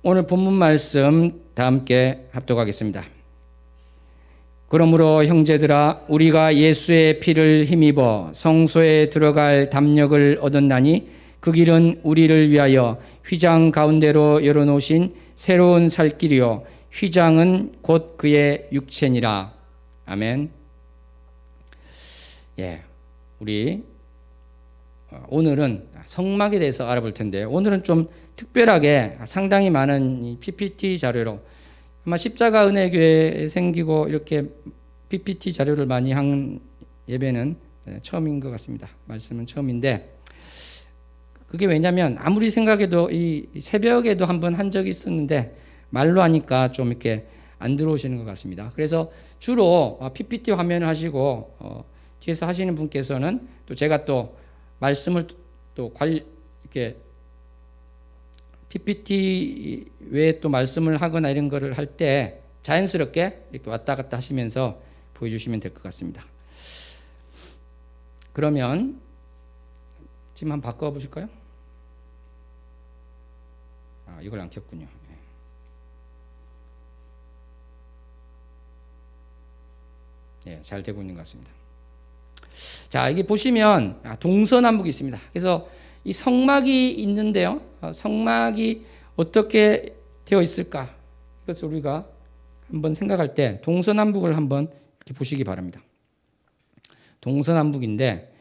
오늘 본문 말씀 다 함께 합독하겠습니다. 그러므로 형제들아 우리가 예수의 피를 힘입어 성소에 들어갈 담력을 얻었나니 그 길은 우리를 위하여 휘장 가운데로 열어놓으신 새로운 살 길이요 휘장은 곧 그의 육체니라. 아멘. 우리 오늘은 성막에 대해서 알아볼 텐데 오늘은 좀 특별하게 상당히 많은 PPT 자료로 아마 십자가 은혜교회 생기고 이렇게 PPT 자료를 많이 한 예배는 처음인 것 같습니다. 말씀은 처음인데 그게 왜냐하면 아무리 생각해도 이 새벽에도 한번 한 적이 있었는데 말로 하니까 좀 이렇게 안 들어오시는 것 같습니다. 그래서 주로 PPT 화면을 하시고 뒤에서 하시는 분께서는 또 제가 또 말씀을 또 이렇게 PPT 외에 또 말씀을 하거나 이런 거를 할 때 자연스럽게 이렇게 왔다 갔다 하시면서 보여주시면 될 것 같습니다. 그러면 지금 한번 바꿔보실까요? 이걸 안 켰군요. 잘 되고 있는 것 같습니다. 자, 이게 보시면 동서남북이 있습니다. 그래서 이 성막이 있는데요. 성막이 어떻게 되어 있을까? 이것을 우리가 한번 생각할 때 동서남북을 한번 이렇게 보시기 바랍니다. 동서남북인데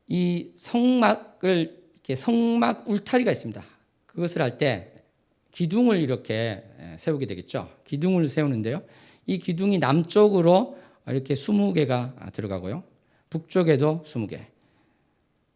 이 성막을 이렇게 성막 울타리가 있습니다. 그것을 할 때 기둥을 이렇게 세우게 되겠죠. 기둥을 세우는데요. 이 기둥이 남쪽으로 이렇게 20개가 들어가고요. 북쪽에도 20개.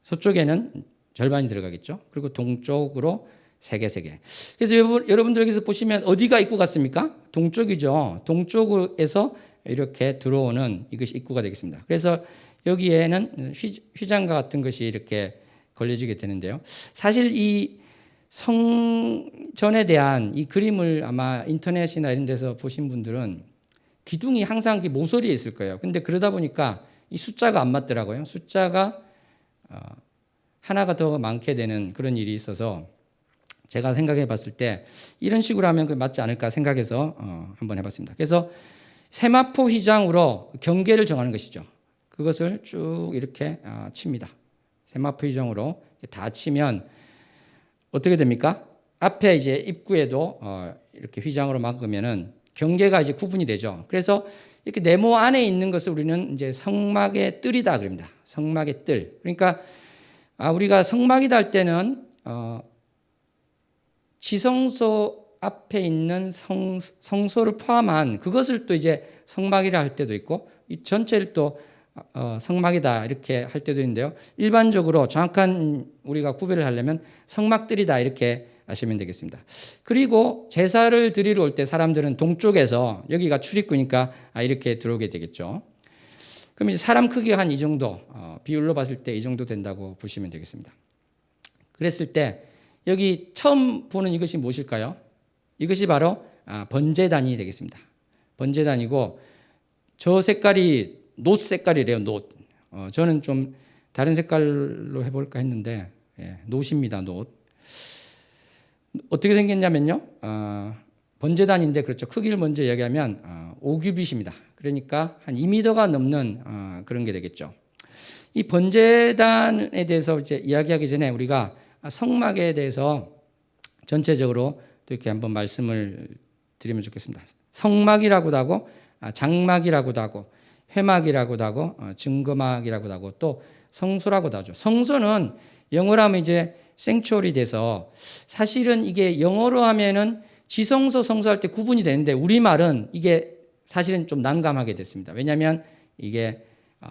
서쪽에는 절반이 들어가겠죠. 그리고 동쪽으로 3개. 그래서 여러분들 여기서 보시면 어디가 입구 같습니까? 동쪽이죠. 동쪽에서 이렇게 들어오는 이것이 입구가 되겠습니다. 그래서 여기에는 휘장과 같은 것이 이렇게 걸려지게 되는데요. 사실 이 성전에 대한 이 그림을 아마 인터넷이나 이런 데서 보신 분들은 기둥이 항상 모서리에 있을 거예요. 근데 그러다 보니까 이 숫자가 안 맞더라고요. 숫자가 하나가 더 많게 되는 그런 일이 있어서 제가 생각해 봤을 때 이런 식으로 하면 그게 맞지 않을까 생각해서 한번 해봤습니다. 그래서 세마포 휘장으로 경계를 정하는 것이죠. 그것을 쭉 이렇게 칩니다. 세마포 휘장으로 다 치면 어떻게 됩니까? 앞에 이제 입구에도 이렇게 휘장으로 막으면은 경계가 이제 구분이 되죠. 그래서 이렇게 네모 안에 있는 것을 우리는 이제 성막의 뜰이다 그럽니다. 성막의 뜰. 그러니까 우리가 성막이다 할 때는 지성소 앞에 있는 성소를 포함한 그것을 또 이제 성막이라 할 때도 있고 이 전체를 또 성막이다 이렇게 할 때도 있는데요. 일반적으로 정확한 우리가 구별을 하려면 성막들이다 이렇게 아시면 되겠습니다. 그리고 제사를 드리러 올 때 사람들은 동쪽에서 여기가 출입구니까 이렇게 들어오게 되겠죠. 그럼 이제 사람 크기가 한 이 정도 비율로 봤을 때 이 정도 된다고 보시면 되겠습니다. 그랬을 때 여기 처음 보는 이것이 무엇일까요? 이것이 바로 번제단이 되겠습니다. 번제단이고 저 색깔이 놋 색깔이래요. 놋. 저는 좀 다른 색깔로 해볼까 했는데 놋입니다. 놋. 어떻게 생겼냐면요. 번제단인데 그렇죠. 크기를 먼저 이야기하면 5규빗입니다. 그러니까 한 2m가 넘는 그런 게 되겠죠. 이 번제단에 대해서 이제 이야기하기 전에 우리가 성막에 대해서 전체적으로 또 이렇게 한번 말씀을 드리면 좋겠습니다. 성막이라고도 하고 장막이라고도 하고 회막이라고도 하고 증거막이라고도 하고 또 성소라고도 하죠. 성소는 영어로 하면 이제 생츄어리 돼서 사실은 이게 영어로 하면은 지성소 성소할 때 구분이 되는데 우리말은 이게 사실은 좀 난감하게 됐습니다. 왜냐하면 이게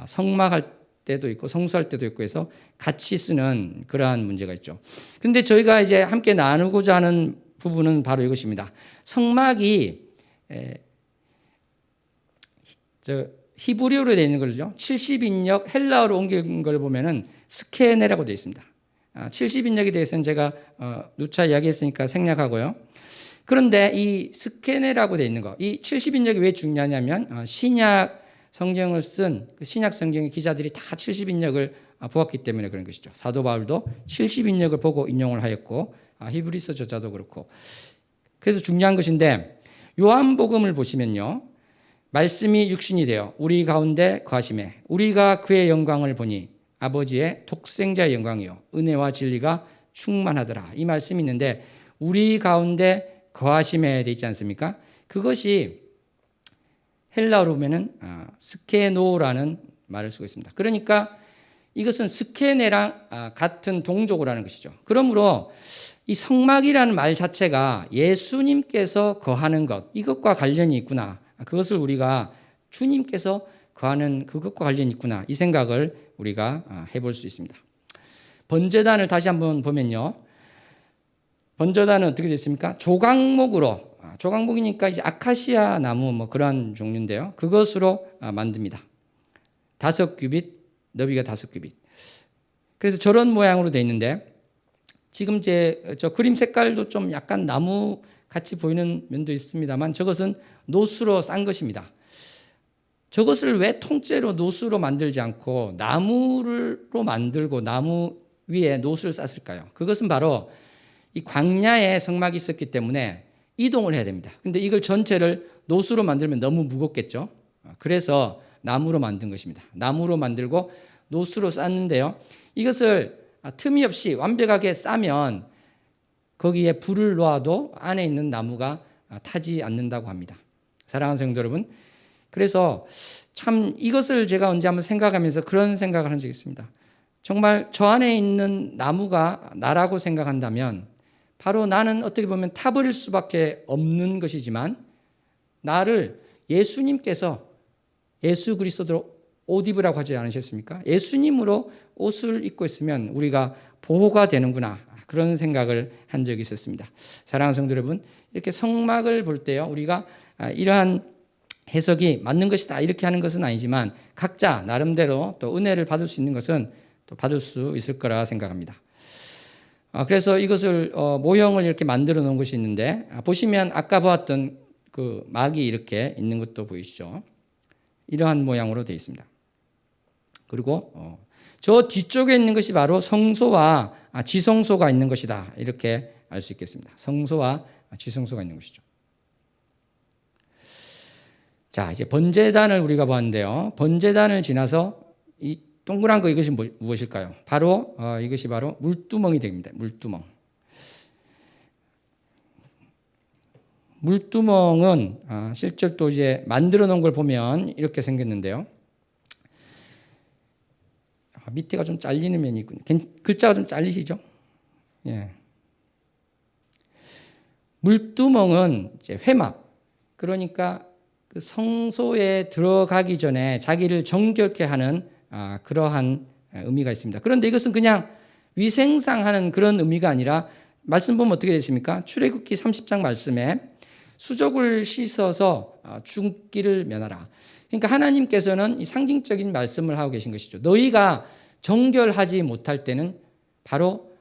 성막할 때도 있고 성소할 때도 있고 해서 같이 쓰는 그러한 문제가 있죠. 근데 저희가 이제 함께 나누고자 하는 부분은 바로 이것입니다. 성막이 히브리어로 되어 있는 거죠. 70인역 헬라어로 옮긴 걸 보면은 스케네라고 되어 있습니다. 70인역에 대해서는 제가 누차 이야기했으니까 생략하고요. 그런데 이 스케네라고 되어 있는 거, 이 70인역이 왜 중요하냐면 신약 성경을 쓴 신약 성경의 기자들이 다 70인역을 보았기 때문에 그런 것이죠. 사도 바울도 70인역을 보고 인용을 하였고 히브리서 저자도 그렇고 그래서 중요한 것인데 요한복음을 보시면요. 말씀이 육신이 되어 우리 가운데 거하심에 우리가 그의 영광을 보니 아버지의 독생자의 영광이요 은혜와 진리가 충만하더라. 이 말씀이 있는데 우리 가운데 거하심에 되어 있지 않습니까? 그것이 헬라어로 보면은 스케노라는 말을 쓰고 있습니다. 그러니까 이것은 스케네랑 같은 동족어라는 것이죠. 그러므로 이 성막이라는 말 자체가 예수님께서 거하는 것, 이것과 관련이 있구나. 그것을 우리가 주님께서 거하는 그것과 관련이 있구나. 이 생각을 우리가 해볼 수 있습니다. 번제단을 다시 한번 보면요. 번제단은 어떻게 됐습니까? 조각목으로, 조각목이니까 이제 아카시아 나무 뭐 그런 종류인데요. 그것으로 만듭니다. 5규빗, 너비가 5규빗. 그래서 저런 모양으로 되어 있는데 지금 저 그림 색깔도 좀 약간 나무 같이 보이는 면도 있습니다만 저것은 노수로 싼 것입니다. 저것을 왜 통째로 노수로 만들지 않고 나무로 만들고 나무 위에 노수를 쌌을까요? 그것은 바로 이 광야에 성막이 있었기 때문에 이동을 해야 됩니다. 근데 이걸 전체를 노수로 만들면 너무 무겁겠죠. 그래서 나무로 만든 것입니다. 나무로 만들고 노수로 쌌는데요. 이것을 틈이 없이 완벽하게 싸면 거기에 불을 놓아도 안에 있는 나무가 타지 않는다고 합니다. 사랑하는 성도 여러분, 그래서 참 이것을 제가 언제 한번 생각하면서 그런 생각을 한 적이 있습니다. 정말 저 안에 있는 나무가 나라고 생각한다면 바로 나는 어떻게 보면 타버릴 수밖에 없는 것이지만 나를 예수님께서 예수 그리스도로 옷 입으라고 하지 않으셨습니까? 예수님으로 옷을 입고 있으면 우리가 보호가 되는구나. 그런 생각을 한 적이 있었습니다. 사랑하는 성도 여러분, 이렇게 성막을 볼 때요, 우리가 이러한 해석이 맞는 것이다 이렇게 하는 것은 아니지만 각자 나름대로 또 은혜를 받을 수 있는 것은 또 받을 수 있을 거라 생각합니다. 그래서 이것을 모형을 이렇게 만들어 놓은 것이 있는데 보시면 아까 보았던 그 막이 이렇게 있는 것도 보이시죠? 이러한 모양으로 되어 있습니다. 그리고 저 뒤쪽에 있는 것이 바로 성소와 지성소가 있는 것이다. 이렇게 알 수 있겠습니다. 성소와 지성소가 있는 것이죠. 자, 이제 번제단을 우리가 보았는데요. 번제단을 지나서 이 동그란 거 이것이 무엇일까요? 바로 이것이 바로 물두멍이 됩니다. 물두멍. 물두멍은 실제로 또 이제 만들어 놓은 걸 보면 이렇게 생겼는데요. 밑에가 좀 잘리는 면이 있군요. 글자가 좀 잘리시죠? 예. 물두멍은 이제 회막. 그러니까 그 성소에 들어가기 전에 자기를 정결케 하는 그러한 의미가 있습니다. 그런데 이것은 그냥 위생상 하는 그런 의미가 아니라 말씀 보면 어떻게 됐습니까? 출애굽기 30장 말씀에 수족을 씻어서 죽기를 면하라. 그러니까 하나님께서는 이 상징적인 말씀을 하고 계신 것이죠. 너희가 정결하지 못할 때는 바로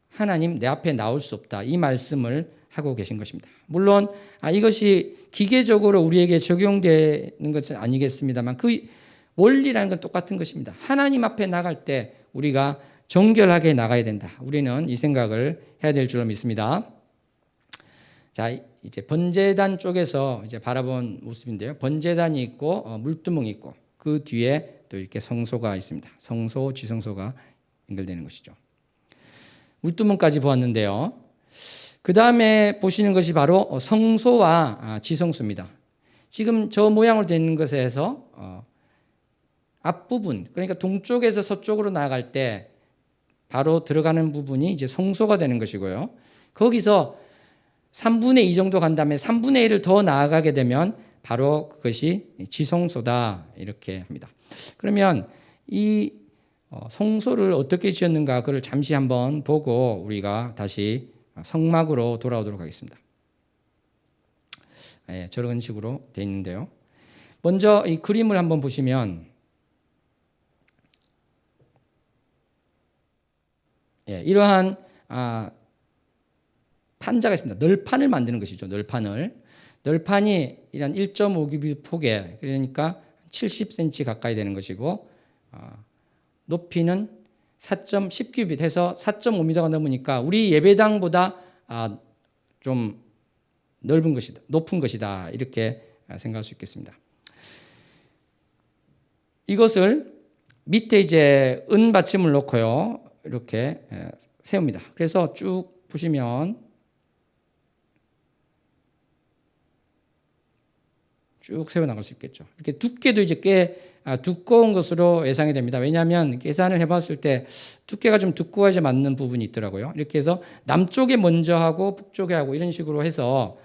하나님 내 앞에 나올 수 없다. 이 말씀을 하고 계신 것입니다. 물론 이것이 기계적으로 우리에게 적용되는 것은 아니겠습니다만 그 원리라는 건 똑같은 것입니다. 하나님 앞에 나갈 때 우리가 정결하게 나가야 된다. 우리는 이 생각을 해야 될 줄로 믿습니다. 자, 이제 번제단 쪽에서 이제 바라본 모습인데요. 번제단이 있고 물두멍이 있고 그 뒤에 또 이렇게 성소가 있습니다. 성소, 지성소가 연결되는 것이죠. 물두멍까지 보았는데요. 그 다음에 보시는 것이 바로 성소와 지성소입니다. 지금 저 모양으로 되어 있는 것에서 앞부분, 그러니까 동쪽에서 서쪽으로 나아갈 때 바로 들어가는 부분이 이제 성소가 되는 것이고요. 거기서 3분의 2 정도 간 다음에 3분의 1을 더 나아가게 되면 바로 그것이 지성소다 이렇게 합니다. 그러면 이 성소를 어떻게 지었는가 그걸 잠시 한번 보고 우리가 다시 성막으로 돌아오도록 하겠습니다. 예, 저런 식으로 되어 있는데요. 먼저 이 그림을 한번 보시면 예, 이러한 판자가 있습니다. 널판을 만드는 것이죠. 널판이 이런 1.5규빗 폭에 그러니까 70cm 가까이 되는 것이고 높이는 4.10규빗 해서 4.5m가 넘으니까 우리 예배당보다 좀 넓은 것이다, 높은 것이다 이렇게 생각할 수 있겠습니다. 이것을 밑에 이제 은 받침을 놓고요 이렇게 세웁니다. 그래서 쭉 보시면 쭉 세워 나갈 수 있겠죠. 이렇게 두께도 이제 꽤 두꺼운 것으로 예상이 됩니다. 왜냐하면 계산을 해봤을 때 두께가 좀 두꺼워야 맞는 부분이 있더라고요. 이렇게 해서 남쪽에 먼저 하고 북쪽에 하고 이런 식으로 해서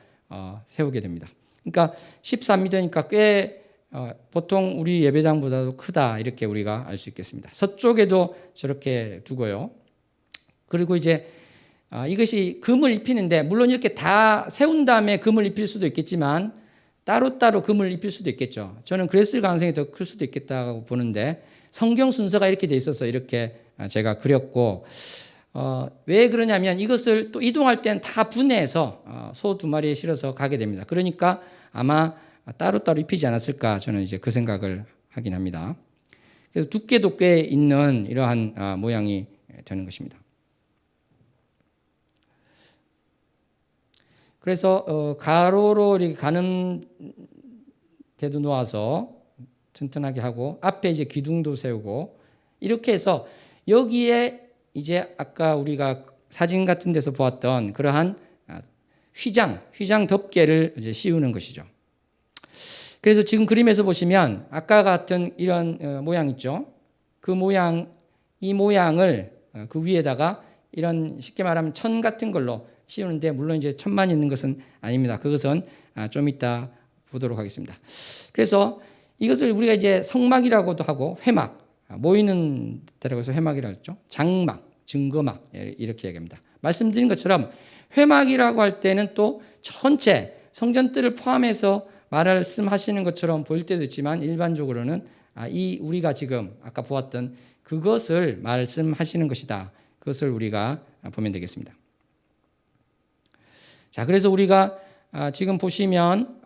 세우게 됩니다. 그러니까 13m니까 꽤 보통 우리 예배당보다도 크다 이렇게 우리가 알 수 있겠습니다. 서쪽에도 저렇게 두고요. 그리고 이제 이것이 금을 입히는데 물론 이렇게 다 세운 다음에 금을 입힐 수도 있겠지만 따로따로 금을 입힐 수도 있겠죠. 저는 그랬을 가능성이 더 클 수도 있겠다고 보는데 성경 순서가 이렇게 돼 있어서 이렇게 제가 그렸고 왜 그러냐면 이것을 또 이동할 때는 다 분해해서 소 2마리에 실어서 가게 됩니다. 그러니까 아마 따로따로 입히지 않았을까 저는 이제 그 생각을 하긴 합니다. 그래서 두께도 꽤 있는 이러한 모양이 되는 것입니다. 그래서 가로로 이렇게 가는 데도 놓아서 튼튼하게 하고 앞에 이제 기둥도 세우고 이렇게 해서 여기에 이제 아까 우리가 사진 같은 데서 보았던 그러한 휘장 덮개를 이제 씌우는 것이죠. 그래서 지금 그림에서 보시면 아까 같은 이런 모양 있죠. 그 모양, 이 모양을 그 위에다가 이런 쉽게 말하면 천 같은 걸로 씌우는데 물론 이제 천만 있는 것은 아닙니다. 그것은 좀 이따 보도록 하겠습니다. 그래서 이것을 우리가 이제 성막이라고도 하고 회막, 모이는 데라고 해서 회막이라고 했죠. 장막, 증거막 이렇게 얘기합니다. 말씀드린 것처럼 회막이라고 할 때는 또 전체 성전들을 포함해서 말씀하시는 것처럼 보일 때도 있지만 일반적으로는 이 우리가 지금 아까 보았던 그것을 말씀하시는 것이다. 그것을 우리가 보면 되겠습니다. 자, 그래서 우리가 지금 보시면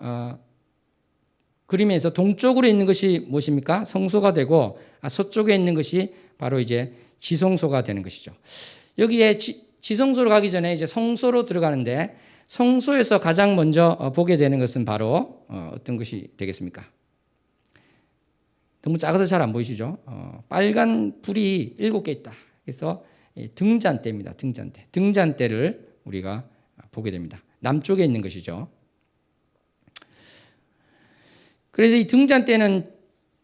그림에서 동쪽으로 있는 것이 무엇입니까? 성소가 되고 서쪽에 있는 것이 바로 이제 지성소가 되는 것이죠. 여기에 지성소로 가기 전에 이제 성소로 들어가는데 성소에서 가장 먼저 보게 되는 것은 바로 어떤 것이 되겠습니까? 너무 작아서 잘 안 보이시죠? 빨간 불이 7개 있다. 그래서 등잔대입니다. 등잔대. 등잔대를 우리가 보게 됩니다. 남쪽에 있는 것이죠. 그래서 이 등잔대는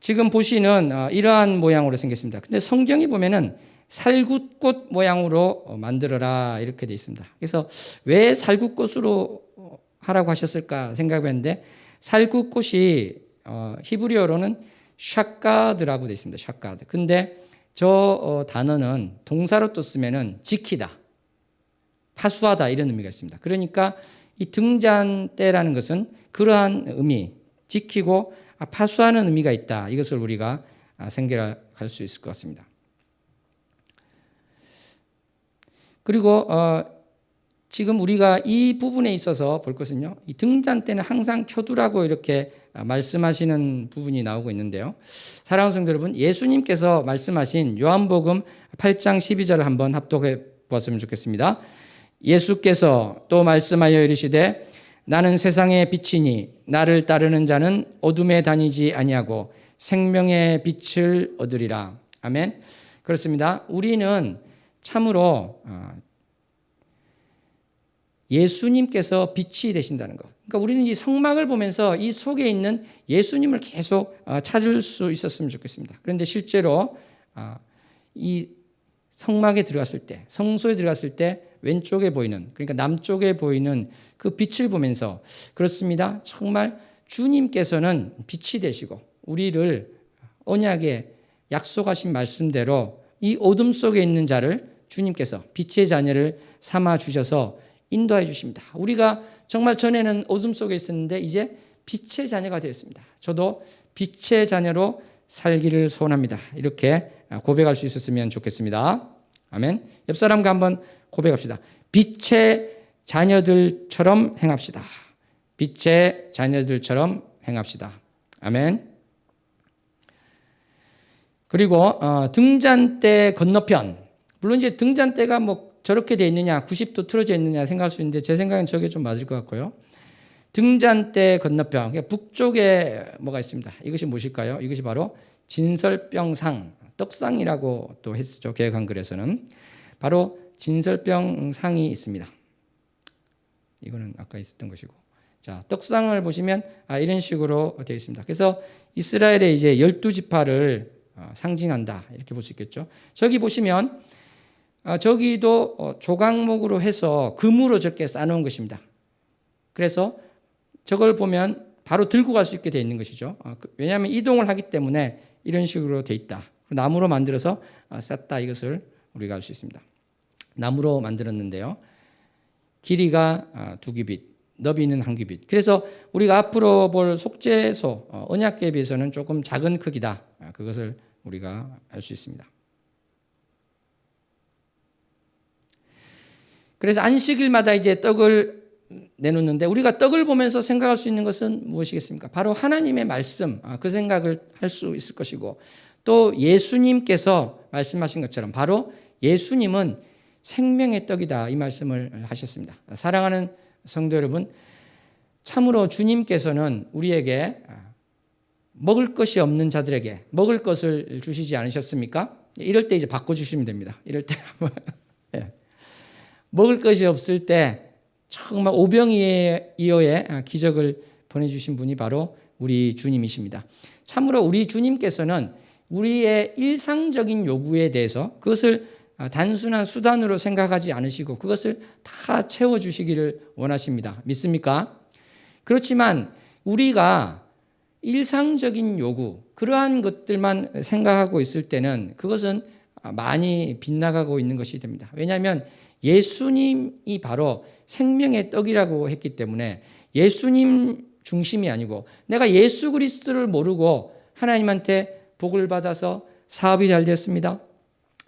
지금 보시는 이러한 모양으로 생겼습니다. 근데 성경이 보면은 살굿꽃 모양으로 만들어라 이렇게 되어 있습니다. 그래서 왜 살굿꽃으로 하라고 하셨을까 생각했는데 살굿꽃이 히브리어로는 샤가드라고 되어 있습니다. 샤가드. 근데 저 단어는 동사로 또 쓰면은 지키다, 파수하다 이런 의미가 있습니다. 그러니까 이 등잔대라는 것은 그러한 의미, 지키고 파수하는 의미가 있다. 이것을 우리가 생각할 수 있을 것 같습니다. 그리고 지금 우리가 이 부분에 있어서 볼 것은요. 이 등잔대는 항상 켜두라고 이렇게 말씀하시는 부분이 나오고 있는데요. 사랑하는 성도 여러분, 예수님께서 말씀하신 요한복음 8장 12절을 한번 합독해 보았으면 좋겠습니다. 예수께서 또 말씀하여 이르시되 나는 세상의 빛이니 나를 따르는 자는 어둠에 다니지 아니하고 생명의 빛을 얻으리라. 아멘. 그렇습니다. 우리는 참으로 예수님께서 빛이 되신다는 것. 그러니까 우리는 이 성막을 보면서 이 속에 있는 예수님을 계속 찾을 수 있었으면 좋겠습니다. 그런데 실제로 이 성막에 들어갔을 때, 성소에 들어갔을 때 왼쪽에 보이는, 그러니까 남쪽에 보이는 그 빛을 보면서 그렇습니다. 정말 주님께서는 빛이 되시고 우리를 언약에 약속하신 말씀대로 이 어둠 속에 있는 자를 주님께서 빛의 자녀를 삼아 주셔서 인도해 주십니다. 우리가 정말 전에는 어둠 속에 있었는데 이제 빛의 자녀가 되었습니다. 저도 빛의 자녀로 살기를 소원합니다. 이렇게 고백할 수 있었으면 좋겠습니다. 아멘. 옆 사람과 한번 고백합시다. 빛의 자녀들처럼 행합시다. 빛의 자녀들처럼 행합시다. 아멘. 그리고 등잔대 건너편, 물론 이제 등잔대가 뭐 저렇게 돼 있느냐, 90도 틀어져 있느냐 생각할 수 있는데 제 생각엔 저게 좀 맞을 것 같고요. 등잔대 건너편 북쪽에 뭐가 있습니다. 이것이 무엇일까요? 이것이 바로 진설병상, 떡상이라고 또 했었죠. 개혁한글에서는 바로 진설병상이 있습니다. 이거는 아까 있었던 것이고, 자 떡상을 보시면 이런 식으로 되어 있습니다. 그래서 이스라엘의 이제 12지파를 상징한다 이렇게 볼 수 있겠죠. 저기 보시면 저기도 조각목으로 해서 금으로 저렇게 쌓아놓은 것입니다. 그래서 저걸 보면 바로 들고 갈 수 있게 되어 있는 것이죠. 왜냐하면 이동을 하기 때문에 이런 식으로 되어 있다. 나무로 만들어서 쌌다 이것을 우리가 알 수 있습니다. 나무로 만들었는데요. 길이가 2규빗, 너비는 1규빗. 그래서 우리가 앞으로 볼 속죄소, 언약궤에 비해서는 조금 작은 크기다. 그것을 우리가 알 수 있습니다. 그래서 안식일마다 이제 떡을 내놓는데 우리가 떡을 보면서 생각할 수 있는 것은 무엇이겠습니까? 바로 하나님의 말씀, 그 생각을 할 수 있을 것이고, 또 예수님께서 말씀하신 것처럼 바로 예수님은 생명의 떡이다 이 말씀을 하셨습니다. 사랑하는 성도 여러분, 참으로 주님께서는 우리에게 먹을 것이 없는 자들에게 먹을 것을 주시지 않으셨습니까? 이럴 때 이제 바꿔주시면 됩니다. 이럴 때 예. 먹을 것이 없을 때 정말 오병이어의 기적을 보내주신 분이 바로 우리 주님이십니다. 참으로 우리 주님께서는 우리의 일상적인 요구에 대해서 그것을 단순한 수단으로 생각하지 않으시고 그것을 다 채워주시기를 원하십니다. 믿습니까? 그렇지만 우리가 일상적인 요구, 그러한 것들만 생각하고 있을 때는 그것은 많이 빗나가고 있는 것이 됩니다. 왜냐하면 예수님이 바로 생명의 떡이라고 했기 때문에 예수님 중심이 아니고 내가 예수 그리스도를 모르고 하나님한테 복을 받아서 사업이 잘 됐습니다.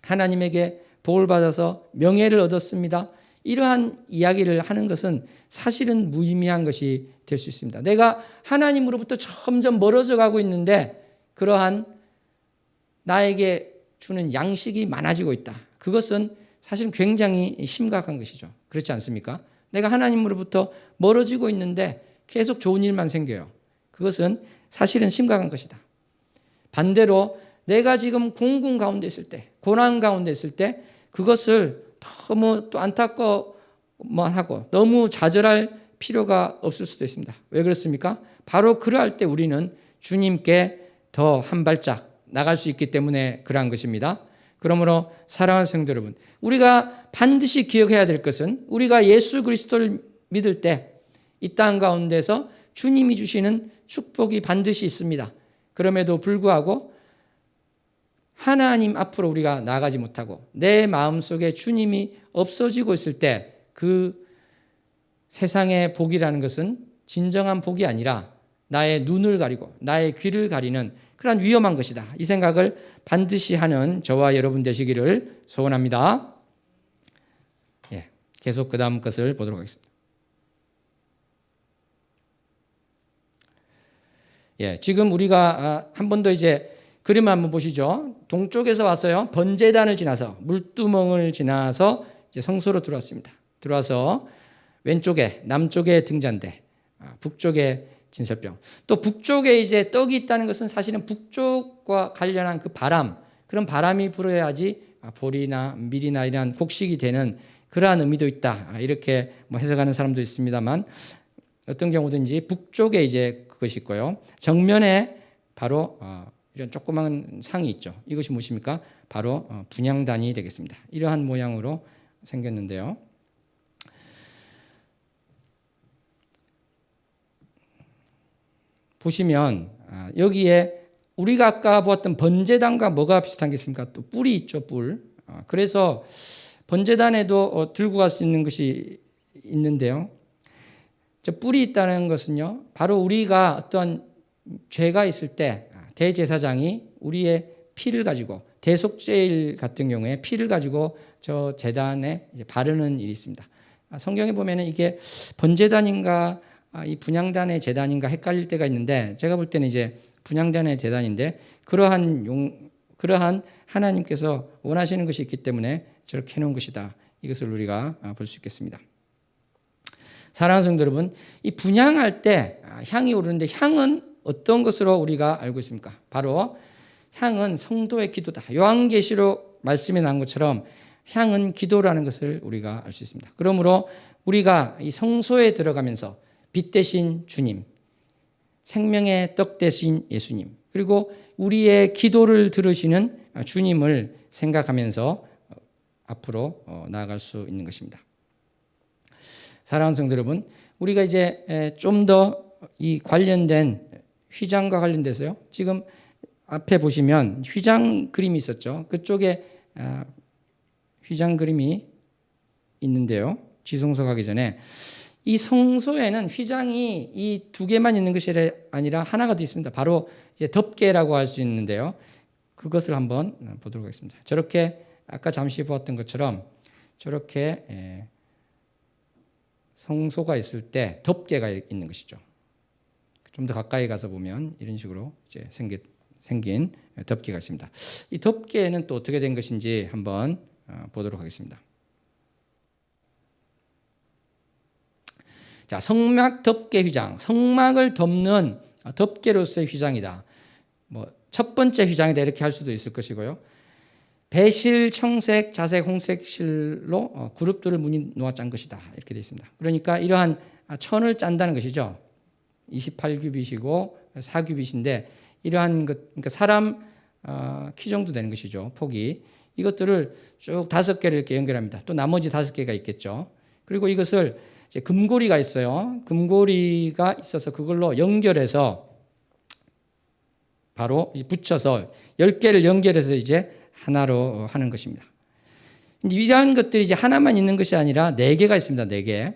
하나님에게 복을 받아서 명예를 얻었습니다. 이러한 이야기를 하는 것은 사실은 무의미한 것이 될 수 있습니다. 내가 하나님으로부터 점점 멀어져 가고 있는데 그러한 나에게 주는 양식이 많아지고 있다. 그것은 사실은 굉장히 심각한 것이죠. 그렇지 않습니까? 내가 하나님으로부터 멀어지고 있는데 계속 좋은 일만 생겨요. 그것은 사실은 심각한 것이다. 반대로 내가 지금 공군 가운데 있을 때, 고난 가운데 있을 때 그것을 너무 또 안타까워만 하고 너무 좌절할 필요가 없을 수도 있습니다. 왜 그렇습니까? 바로 그러할 때 우리는 주님께 더 한 발짝 나갈 수 있기 때문에 그러한 것입니다. 그러므로 사랑하는 성도 여러분, 우리가 반드시 기억해야 될 것은 우리가 예수 그리스도를 믿을 때 이 땅 가운데서 주님이 주시는 축복이 반드시 있습니다. 그럼에도 불구하고 하나님 앞으로 우리가 나가지 못하고 내 마음속에 주님이 없어지고 있을 때 그 세상의 복이라는 것은 진정한 복이 아니라 나의 눈을 가리고 나의 귀를 가리는 그런 위험한 것이다. 이 생각을 반드시 하는 저와 여러분 되시기를 소원합니다. 계속 그 다음 것을 보도록 하겠습니다. 지금 우리가 한 번 더 이제 그림을 한번 보시죠. 동쪽에서 왔어요. 번제단을 지나서 물두멍을 지나서 이제 성소로 들어왔습니다. 들어와서 왼쪽에 남쪽에 등잔대, 북쪽에 진설병. 또 북쪽에 이제 떡이 있다는 것은 사실은 북쪽과 관련한 그 바람, 그런 바람이 불어야지 보리나 밀이나 이러한 곡식이 되는 그러한 의미도 있다. 이렇게 뭐 해석하는 사람도 있습니다만 어떤 경우든지 북쪽에 이제 그것이 있고요. 정면에 바로 이런 조그마한 상이 있죠. 이것이 무엇입니까? 바로 분향단이 되겠습니다. 이러한 모양으로 생겼는데요. 보시면 여기에 우리가 아까 보았던 번제단과 뭐가 비슷한 게 있습니까? 또 뿔이 있죠, 뿔. 그래서 번제단에도 들고 갈 수 있는 것이 있는데요. 저 뿔이 있다는 것은요, 바로 우리가 어떤 죄가 있을 때 대제사장이 우리의 피를 가지고 대속죄일 같은 경우에 피를 가지고 저 제단에 바르는 일이 있습니다. 성경에 보면은 이게 번제단인가 이 분향단의 제단인가 헷갈릴 때가 있는데 제가 볼 때는 이제 분향단의 제단인데 그러한 하나님께서 원하시는 것이 있기 때문에 저렇게 해놓은 것이다. 이것을 우리가 볼 수 있겠습니다. 사랑하는 성도 여러분, 이 분향할 때 향이 오르는데 향은 어떤 것으로 우리가 알고 있습니까? 바로 향은 성도의 기도다. 요한계시록 말씀에 나온 것처럼 향은 기도라는 것을 우리가 알 수 있습니다. 그러므로 우리가 이 성소에 들어가면서 빛 대신 주님, 생명의 떡 대신 예수님, 그리고 우리의 기도를 들으시는 주님을 생각하면서 앞으로 나아갈 수 있는 것입니다. 사랑하는 성도 여러분, 우리가 이제 좀 더 이 관련된 휘장과 관련돼서요. 지금 앞에 보시면 휘장 그림이 있었죠. 그쪽에 휘장 그림이 있는데요. 지성소 가기 전에 이 성소에는 휘장이 이 두 개만 있는 것이 아니라 하나가 더 있습니다. 바로 이제 덮개라고 할 수 있는데요. 그것을 한번 보도록 하겠습니다. 저렇게 아까 잠시 보았던 것처럼 저렇게 성소가 있을 때 덮개가 있는 것이죠. 좀 더 가까이 가서 보면 이런 식으로 이제 생긴 덮개가 있습니다. 이 덮개는 또 어떻게 된 것인지 한번 보도록 하겠습니다. 자, 성막 덮개 휘장, 성막을 덮는 덮개로서의 휘장이다. 뭐 첫 번째 휘장이다 이렇게 할 수도 있을 것이고요. 배실, 청색, 자색, 홍색 실로 그룹들을 문이 놓아 짠 것이다 이렇게 되어 있습니다. 그러니까 이러한 천을 짠다는 것이죠. 28규빗이고 4규빗인데 이러한 것, 그러니까 사람 키 정도 되는 것이죠. 폭이. 이것들을 쭉 5개를 이렇게 연결합니다. 또 나머지 5개가 있겠죠. 그리고 이것을 이제 금고리가 있어요. 금고리가 있어서 그걸로 연결해서 바로 붙여서 10개를 연결해서 이제 하나로 하는 것입니다. 이러한 것들이 이제 하나만 있는 것이 아니라 4개가 있습니다. 4개.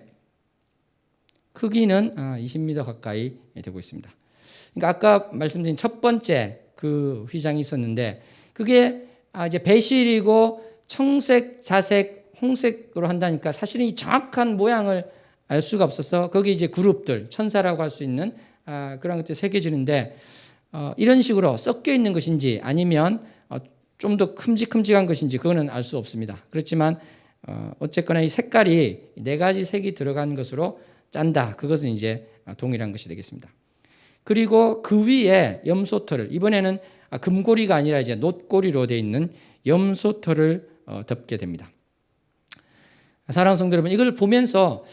크기는 20m 가까이 되고 있습니다. 그러니까 아까 말씀드린 첫 번째 그 휘장이 있었는데 그게 이제 배실이고 청색, 자색, 홍색으로 한다니까 사실은 이 정확한 모양을 알 수가 없어서 거기 이제 그룹들, 천사라고 할 수 있는 그런 것들이 새겨지는데 이런 식으로 섞여 있는 것인지 아니면 좀 더 큼직큼직한 것인지 그거는 알 수 없습니다. 그렇지만 어쨌거나 이 색깔이 4가지 색이 들어간 것으로 짠다. 그것은 이제 동일한 것이 되겠습니다. 그리고 그 위에 염소털을 이번에는 금고리가 아니라 이제 놋고리로 되어 있는 염소털을 덮게 됩니다. 사랑하는 성도 여러분, 이걸 보면서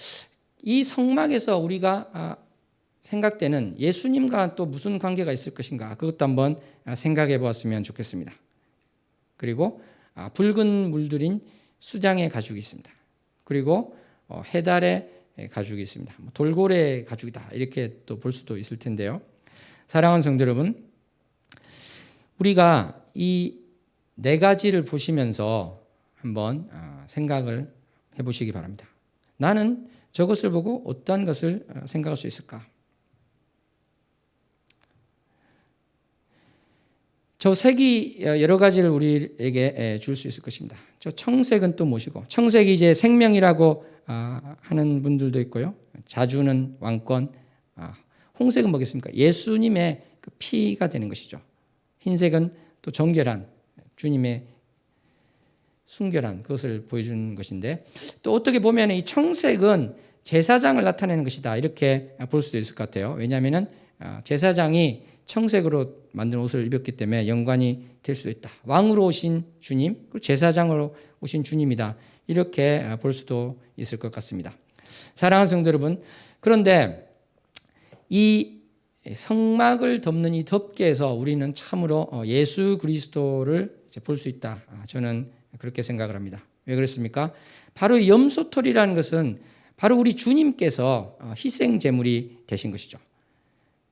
이 성막에서 우리가 생각되는 예수님과 또 무슨 관계가 있을 것인가 그것도 한번 생각해 보았으면 좋겠습니다. 그리고 붉은 물들인 수장의 가죽이 있습니다. 그리고 해달의 가죽이 있습니다. 돌고래 가죽이다 이렇게 또 볼 수도 있을 텐데요. 사랑하는 성도 여러분, 우리가 이 4가지를 보시면서 한번 생각을 해보시기 바랍니다. 나는 저것을 보고 어떤 것을 생각할 수 있을까? 저 색이 여러 가지를 우리에게 줄 수 있을 것입니다. 저 청색은 또 무엇이고, 청색이 이제 생명이라고 하는 분들도 있고요. 자주는 왕권, 홍색은 뭐겠습니까? 예수님의 그 피가 되는 것이죠. 흰색은 또 정결한 주님의 순결한 그것을 보여주는 것인데 또 어떻게 보면 이 청색은 제사장을 나타내는 것이다 이렇게 볼 수도 있을 것 같아요. 왜냐하면 제사장이 청색으로 만든 옷을 입었기 때문에 연관이 될 수도 있다. 왕으로 오신 주님, 제사장으로 오신 주님이다. 이렇게 볼 수도 있을 것 같습니다. 사랑하는 성도 여러분, 그런데 이 성막을 덮는 이 덮개에서 우리는 참으로 예수 그리스도를 볼 수 있다. 저는 그렇게 생각을 합니다. 왜 그렇습니까? 바로 염소털이라는 것은 바로 우리 주님께서 희생 제물이 되신 것이죠.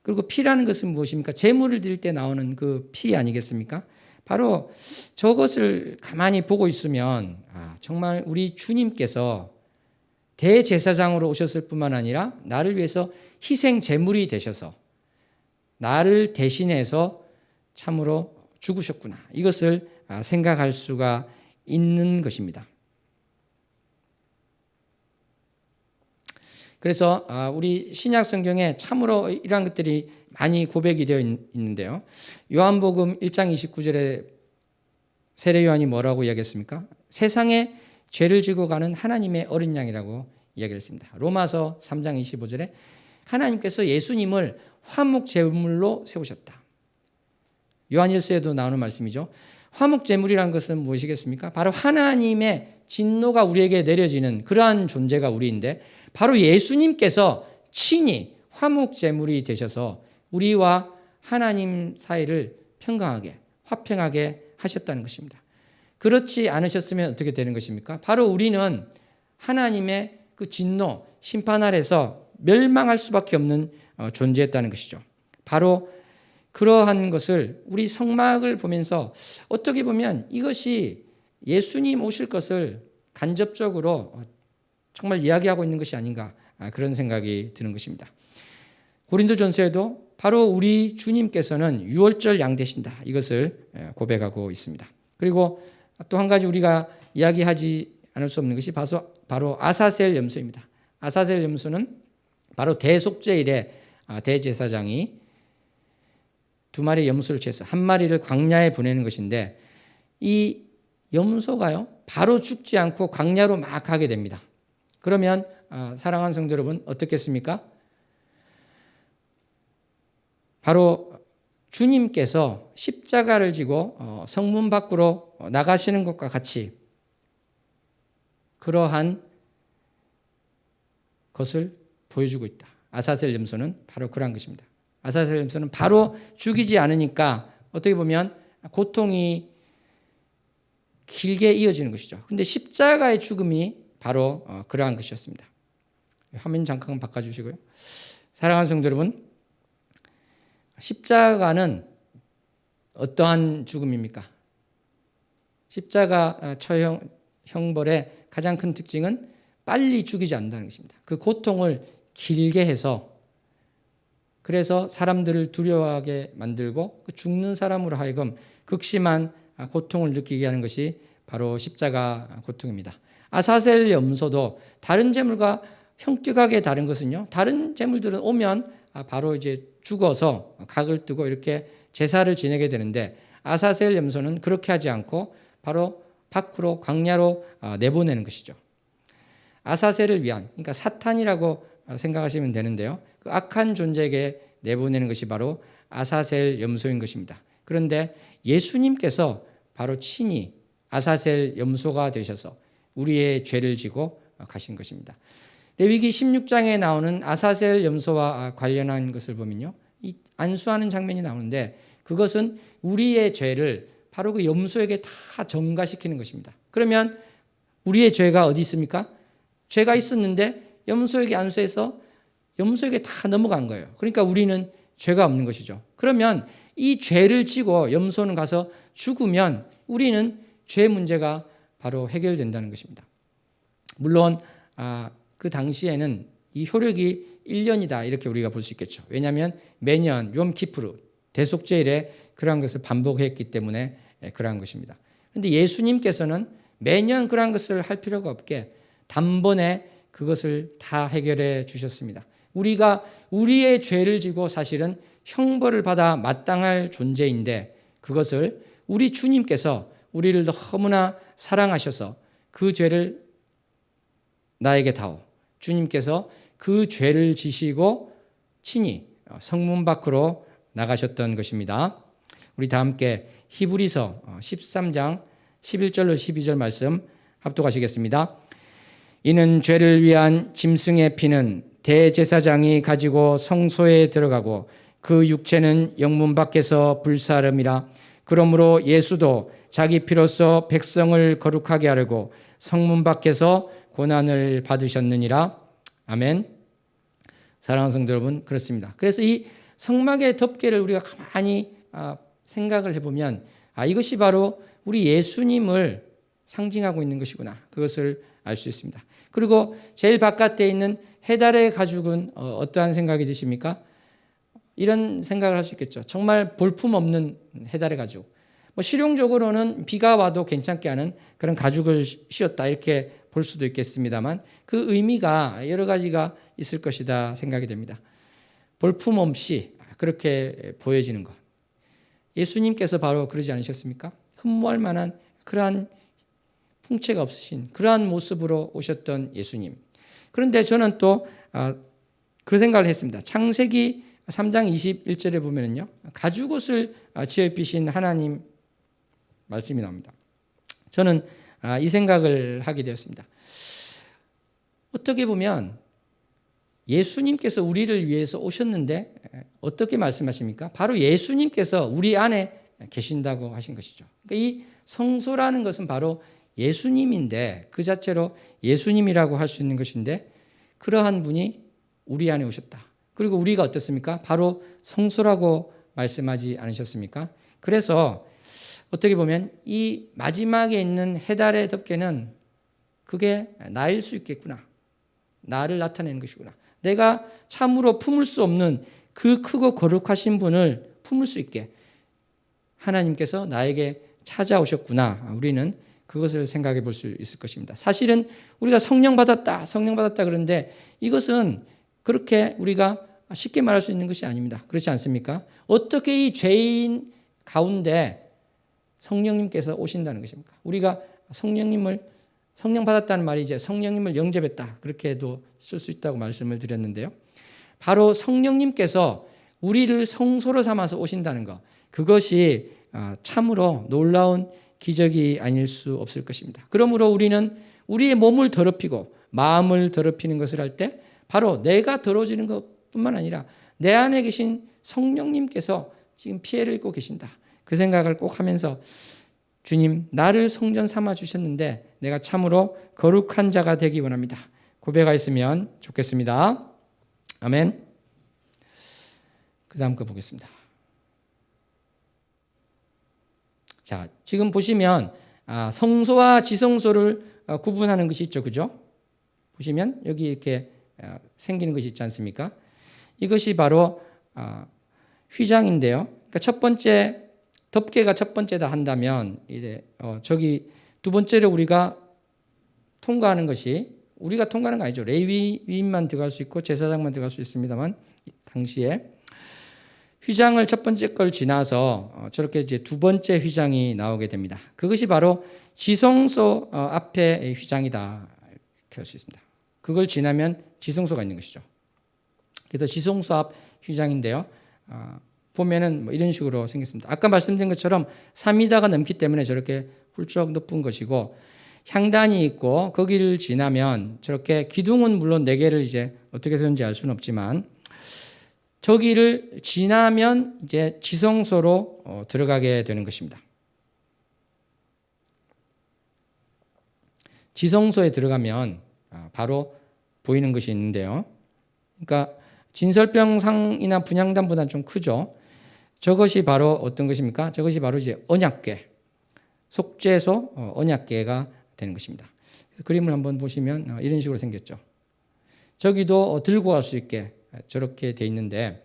그리고 피라는 것은 무엇입니까? 제물을 드릴 때 나오는 그 피 아니겠습니까? 바로 저것을 가만히 보고 있으면 정말 우리 주님께서 대제사장으로 오셨을 뿐만 아니라 나를 위해서 희생 제물이 되셔서 나를 대신해서 참으로 죽으셨구나. 이것을 생각할 수가 있는 것입니다. 그래서 우리 신약 성경에 참으로 이러한 것들이 많이 고백이 되어 있는데요. 요한복음 1장 29절에 세례 요한이 뭐라고 이야기했습니까? 세상에 죄를 지고 가는 하나님의 어린 양이라고 이야기를 했습니다. 로마서 3장 25절에 하나님께서 예수님을 화목 제물로 세우셨다. 요한일서에도 나오는 말씀이죠. 화목 제물이라는 것은 무엇이겠습니까? 바로 하나님의 진노가 우리에게 내려지는 그러한 존재가 우리인데, 바로 예수님께서 친히 화목 제물이 되셔서 우리와 하나님 사이를 평강하게, 화평하게 하셨다는 것입니다. 그렇지 않으셨으면 어떻게 되는 것입니까? 바로 우리는 하나님의 그 진노, 심판 아래서 멸망할 수밖에 없는 존재였다는 것이죠. 바로 그러한 것을 우리 성막을 보면서 어떻게 보면 이것이 예수님 오실 것을 간접적으로 정말 이야기하고 있는 것이 아닌가, 그런 생각이 드는 것입니다. 고린도전서에도 바로 우리 주님께서는 유월절 양 되신다, 이것을 고백하고 있습니다. 그리고 또 한 가지 우리가 이야기하지 않을 수 없는 것이 바로 아사셀 염소입니다. 아사셀 염소는 바로 대속죄일에 대제사장이 두 마리의 염소를 취해서 한 마리를 광야에 보내는 것인데, 이 염소가요 바로 죽지 않고 광야로 막 가게 됩니다. 그러면 사랑하는 성도 여러분, 어떻겠습니까? 바로 주님께서 십자가를 지고 성문 밖으로 나가시는 것과 같이 그러한 것을 보여주고 있다. 아사셀 염소는 바로 그러한 것입니다. 아사셀 염소는 바로 죽이지 않으니까 어떻게 보면 고통이 길게 이어지는 것이죠. 근데 십자가의 죽음이 바로 그러한 것이었습니다. 화면 잠깐 바꿔주시고요. 사랑하는 성도 여러분, 십자가는 어떠한 죽음입니까? 십자가 형벌의 가장 큰 특징은 빨리 죽이지 않는다는 것입니다. 그 고통을 길게 해서, 그래서 사람들을 두려워하게 만들고 그 죽는 사람으로 하여금 극심한 고통을 느끼게 하는 것이 바로 십자가 고통입니다. 아사셀 염소도 다른 제물과 형격하게 다른 것은요, 다른 제물들은 오면 바로 이제 죽어서 각을 뜨고 이렇게 제사를 지내게 되는데, 아사셀 염소는 그렇게 하지 않고 바로 밖으로 광야로 내보내는 것이죠. 아사셀을 위한, 그러니까 사탄이라고 생각하시면 되는데요, 그 악한 존재에게 내보내는 것이 바로 아사셀 염소인 것입니다. 그런데 예수님께서 바로 친히 아사셀 염소가 되셔서 우리의 죄를 지고 가신 것입니다. 레위기 16장에 나오는 아사셀 염소와 관련한 것을 보면요, 이 안수하는 장면이 나오는데, 그것은 우리의 죄를 바로 그 염소에게 다 전가시키는 것입니다. 그러면 우리의 죄가 어디 있습니까? 죄가 있었는데 염소에게 안수해서 염소에게 다 넘어간 거예요. 그러니까 우리는 죄가 없는 것이죠. 그러면 이 죄를 지고 염소는 가서 죽으면 우리는 죄 문제가 바로 해결된다는 것입니다. 물론 그 당시에는 이 효력이 1년이다 이렇게 우리가 볼 수 있겠죠. 왜냐하면 매년 욤 키푸르 대속죄일에 그러한 것을 반복했기 때문에 그러한 것입니다. 그런데 예수님께서는 매년 그러한 것을 할 필요가 없게 단번에 그것을 다 해결해 주셨습니다. 우리가 우리의 죄를 지고 사실은 형벌을 받아 마땅할 존재인데, 그것을 우리 주님께서 우리를 너무나 사랑하셔서 그 죄를 나에게 다오, 주님께서 그 죄를 지시고 친히 성문 밖으로 나가셨던 것입니다. 우리 다 함께 히브리서 13장 11절로 12절 말씀 합독하시겠습니다. 이는 죄를 위한 짐승의 피는 대제사장이 가지고 성소에 들어가고 그 육체는 영문 밖에서 불사름이라. 그러므로 예수도 자기 피로써 백성을 거룩하게 하려고 성문 밖에서 고난을 받으셨느니라. 아멘. 사랑하는 성도 여러분, 그렇습니다. 그래서 이 성막의 덮개를 우리가 가만히 생각을 해보면 이것이 바로 우리 예수님을 상징하고 있는 것이구나, 그것을 알 수 있습니다. 그리고 제일 바깥에 있는 해달의 가죽은 어떠한 생각이 드십니까? 이런 생각을 할 수 있겠죠. 정말 볼품없는 해달의 가죽. 실용적으로는 비가 와도 괜찮게 하는 그런 가죽을 씌웠다 이렇게 볼 수도 있겠습니다만, 그 의미가 여러 가지가 있을 것이다 생각이 됩니다. 볼품없이 그렇게 보여지는 것. 예수님께서 바로 그러지 않으셨습니까? 흠모할 만한 그러한 풍채가 없으신 그러한 모습으로 오셨던 예수님. 그런데 저는 또 그 생각을 했습니다. 창세기 3장 21절에 보면은요, 가죽옷을 지어 입히신 하나님 말씀이 나옵니다. 저는 이 생각을 하게 되었습니다. 어떻게 보면 예수님께서 우리를 위해서 오셨는데 어떻게 말씀하십니까? 바로 예수님께서 우리 안에 계신다고 하신 것이죠. 그러니까 이 성소라는 것은 바로 예수님인데, 그 자체로 예수님이라고 할 수 있는 것인데, 그러한 분이 우리 안에 오셨다. 그리고 우리가 어떻습니까? 바로 성소라고 말씀하지 않으셨습니까? 그래서 어떻게 보면 이 마지막에 있는 해달의 덮개는 그게 나일 수 있겠구나. 나를 나타내는 것이구나. 내가 참으로 품을 수 없는 그 크고 거룩하신 분을 품을 수 있게 하나님께서 나에게 찾아오셨구나. 우리는 그것을 생각해 볼 수 있을 것입니다. 사실은 우리가 성령 받았다 그런데 이것은 그렇게 우리가 쉽게 말할 수 있는 것이 아닙니다. 그렇지 않습니까? 어떻게 이 죄인 가운데 성령님께서 오신다는 것입니까? 우리가 성령 받았다는 말이 이제 성령님을 영접했다, 그렇게도 쓸 수 있다고 말씀을 드렸는데요. 바로 성령님께서 우리를 성소로 삼아서 오신다는 것, 그것이 참으로 놀라운 기적이 아닐 수 없을 것입니다. 그러므로 우리는 우리의 몸을 더럽히고 마음을 더럽히는 것을 할 때 바로 내가 더러워지는 것뿐만 아니라 내 안에 계신 성령님께서 지금 피해를 입고 계신다, 그 생각을 꼭 하면서 주님, 나를 성전 삼아 주셨는데 내가 참으로 거룩한 자가 되기 원합니다. 고백하였으면 좋겠습니다. 아멘. 그 다음 거 보겠습니다. 자, 지금 보시면 성소와 지성소를 구분하는 것이 있죠, 그죠? 보시면 여기 이렇게 생기는 것이 있지 않습니까? 이것이 바로 휘장인데요. 그러니까 첫 번째 덮개가 첫 번째다 한다면 이제 저기 두 번째로 우리가 통과하는 것이, 우리가 통과하는 거 아니죠. 레위인만 들어갈 수 있고 제사장만 들어갈 수 있습니다만, 당시에 휘장을 첫 번째 걸 지나서 저렇게 이제 두 번째 휘장이 나오게 됩니다. 그것이 바로 지성소 앞에 휘장이다, 이렇게 할 수 있습니다. 그걸 지나면 지성소가 있는 것이죠. 그래서 지성소 앞 휘장인데요. 보면은 뭐 이런 식으로 생겼습니다. 아까 말씀드린 것처럼 3미터가 넘기 때문에 저렇게 훌쩍 높은 것이고, 향단이 있고 거기를 지나면 저렇게 기둥은 물론 4개를 이제 어떻게 세운지 알 수는 없지만 저기를 지나면 이제 지성소로 들어가게 되는 것입니다. 지성소에 들어가면 바로 보이는 것이 있는데요. 그러니까 진설병상이나 분향단보다는 좀 크죠. 저것이 바로 어떤 것입니까? 저것이 바로 이제 언약궤, 속죄소 언약궤가 되는 것입니다. 그림을 한번 보시면 이런 식으로 생겼죠. 저기도 들고 갈 수 있게 저렇게 돼 있는데,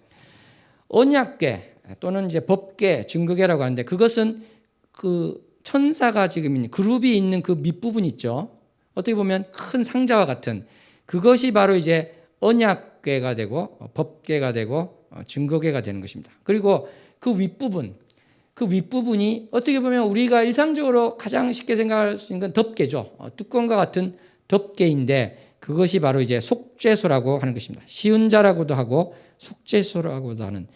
언약궤 또는 이제 법궤, 증거궤라고 하는데, 그것은 그 천사가 지금 있는 그룹이 있는 그 밑부분 있죠. 어떻게 보면 큰 상자와 같은 그것이 바로 이제 언약궤가 되고 법궤가 되고 증거궤가 되는 것입니다. 그리고 그 윗부분이 어떻게 보면 우리가 일상적으로 가장 쉽게 생각할 수 있는 건 덮개죠. 뚜껑과 같은 덮개인데 그것이 바로 이제 속죄소라고 하는 것입니다. 쉬운 자라고도 하고 속죄소라고도 하는,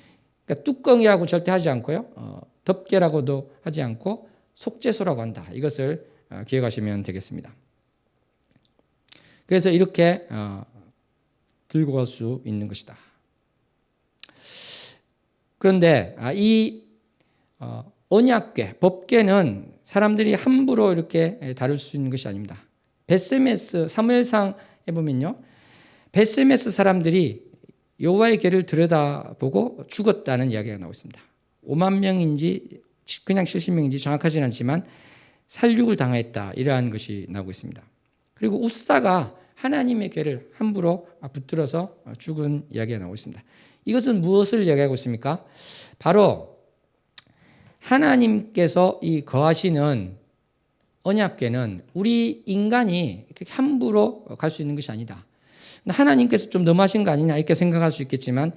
그러니까 뚜껑이라고 절대 하지 않고요, 덮개라고도 하지 않고 속죄소라고 한다. 이것을 기억하시면 되겠습니다. 그래서 이렇게 들고 갈 수 있는 것이다. 그런데 이 언약궤, 법궤는 사람들이 함부로 이렇게 다룰 수 있는 것이 아닙니다. 벳세메스 사무엘상에 보면요, 벳세메스 사람들이 여호와의 궤를 들여다보고 죽었다는 이야기가 나오고 있습니다. 5만 명인지 그냥 70명인지 정확하지는 않지만 살육을 당했다, 이러한 것이 나오고 있습니다. 그리고 웃사가 하나님의 궤를 함부로 붙들어서 죽은 이야기가 나오고 있습니다. 이것은 무엇을 이야기하고 있습니까? 바로 하나님께서 이 거하시는 언약궤는 우리 인간이 함부로 갈 수 있는 것이 아니다. 하나님께서 좀 너무하신 거 아니냐 이렇게 생각할 수 있겠지만,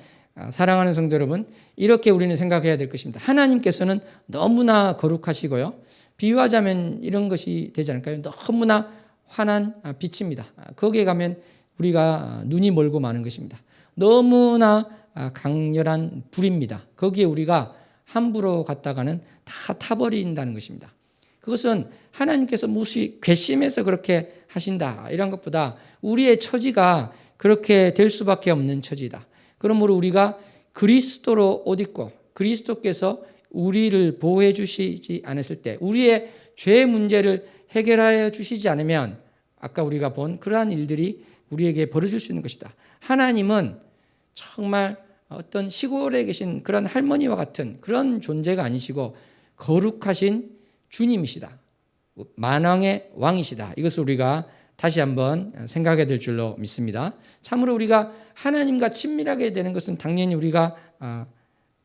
사랑하는 성도 여러분, 이렇게 우리는 생각해야 될 것입니다. 하나님께서는 너무나 거룩하시고요, 비유하자면 이런 것이 되지 않을까요? 너무나 환한 빛입니다. 거기에 가면 우리가 눈이 멀고 마는 것입니다. 너무나 강렬한 불입니다. 거기에 우리가 함부로 갔다가는 다 타버린다는 것입니다. 그것은 하나님께서 무시 괘씸해서 그렇게 하신다 이런 것보다 우리의 처지가 그렇게 될 수밖에 없는 처지다. 그러므로 우리가 그리스도로 옷 입고 그리스도께서 우리를 보호해 주시지 않았을 때 우리의 죄 문제를 해결하여 주시지 않으면 아까 우리가 본 그러한 일들이 우리에게 벌어질 수 있는 것이다. 하나님은 정말 어떤 시골에 계신 그런 할머니와 같은 그런 존재가 아니시고 거룩하신 주님이시다. 만왕의 왕이시다. 이것을 우리가 다시 한번 생각해야 될 줄로 믿습니다. 참으로 우리가 하나님과 친밀하게 되는 것은 당연히 우리가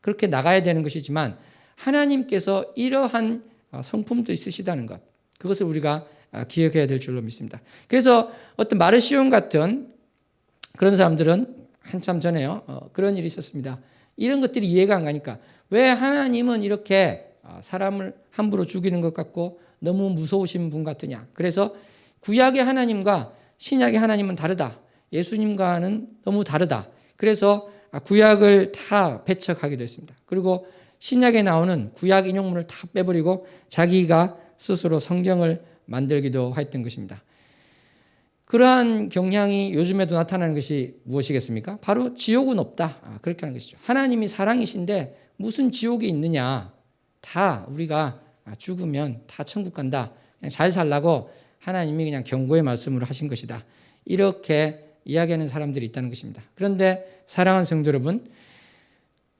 그렇게 나가야 되는 것이지만 하나님께서 이러한 성품도 있으시다는 것, 그것을 우리가 기억해야 될 줄로 믿습니다. 그래서 어떤 마르시온 같은 그런 사람들은 한참 전에요, 그런 일이 있었습니다. 이런 것들이 이해가 안 가니까 왜 하나님은 이렇게 사람을 함부로 죽이는 것 같고 너무 무서우신 분 같으냐. 그래서 구약의 하나님과 신약의 하나님은 다르다. 예수님과는 너무 다르다. 그래서 구약을 다 배척하게 됐습니다. 그리고 신약에 나오는 구약 인용문을 다 빼버리고 자기가 스스로 성경을 만들기도 했던 것입니다. 그러한 경향이 요즘에도 나타나는 것이 무엇이겠습니까? 바로 지옥은 없다. 그렇게 하는 것이죠. 하나님이 사랑이신데 무슨 지옥이 있느냐. 다 우리가 죽으면 다 천국 간다. 그냥 잘 살라고 하나님이 그냥 경고의 말씀으로 하신 것이다. 이렇게 이야기하는 사람들이 있다는 것입니다. 그런데 사랑하는 성도 여러분,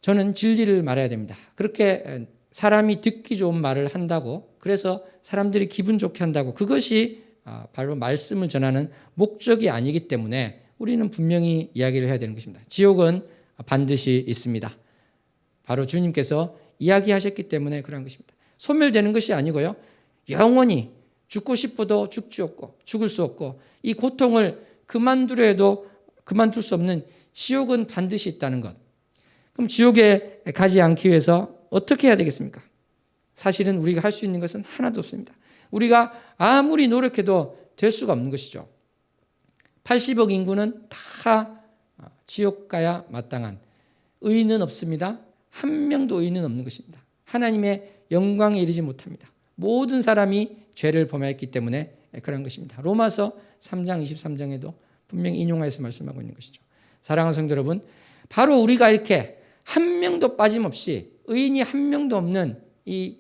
저는 진리를 말해야 됩니다. 그렇게 사람이 듣기 좋은 말을 한다고, 그래서 사람들이 기분 좋게 한다고, 그것이 바로 말씀을 전하는 목적이 아니기 때문에 우리는 분명히 이야기를 해야 되는 것입니다. 지옥은 반드시 있습니다. 바로 주님께서 이야기하셨기 때문에 그런 것입니다. 소멸되는 것이 아니고요, 영원히 죽고 싶어도 죽지 없고 죽을 수 없고 이 고통을 그만두려 해도 그만둘 수 없는 지옥은 반드시 있다는 것. 그럼 지옥에 가지 않기 위해서 어떻게 해야 되겠습니까? 사실은 우리가 할 수 있는 것은 하나도 없습니다. 우리가 아무리 노력해도 될 수가 없는 것이죠. 80억 인구는 다 지옥 가야 마땅한 의인은 없습니다. 한 명도 의인은 없는 것입니다. 하나님의 영광에 이르지 못합니다. 모든 사람이 죄를 범하였기 때문에 그런 것입니다. 로마서 3장 23장에도 분명히 인용하여서 말씀하고 있는 것이죠. 사랑하는 성도 여러분, 바로 우리가 이렇게 한 명도 빠짐없이 의인이 한 명도 없는 이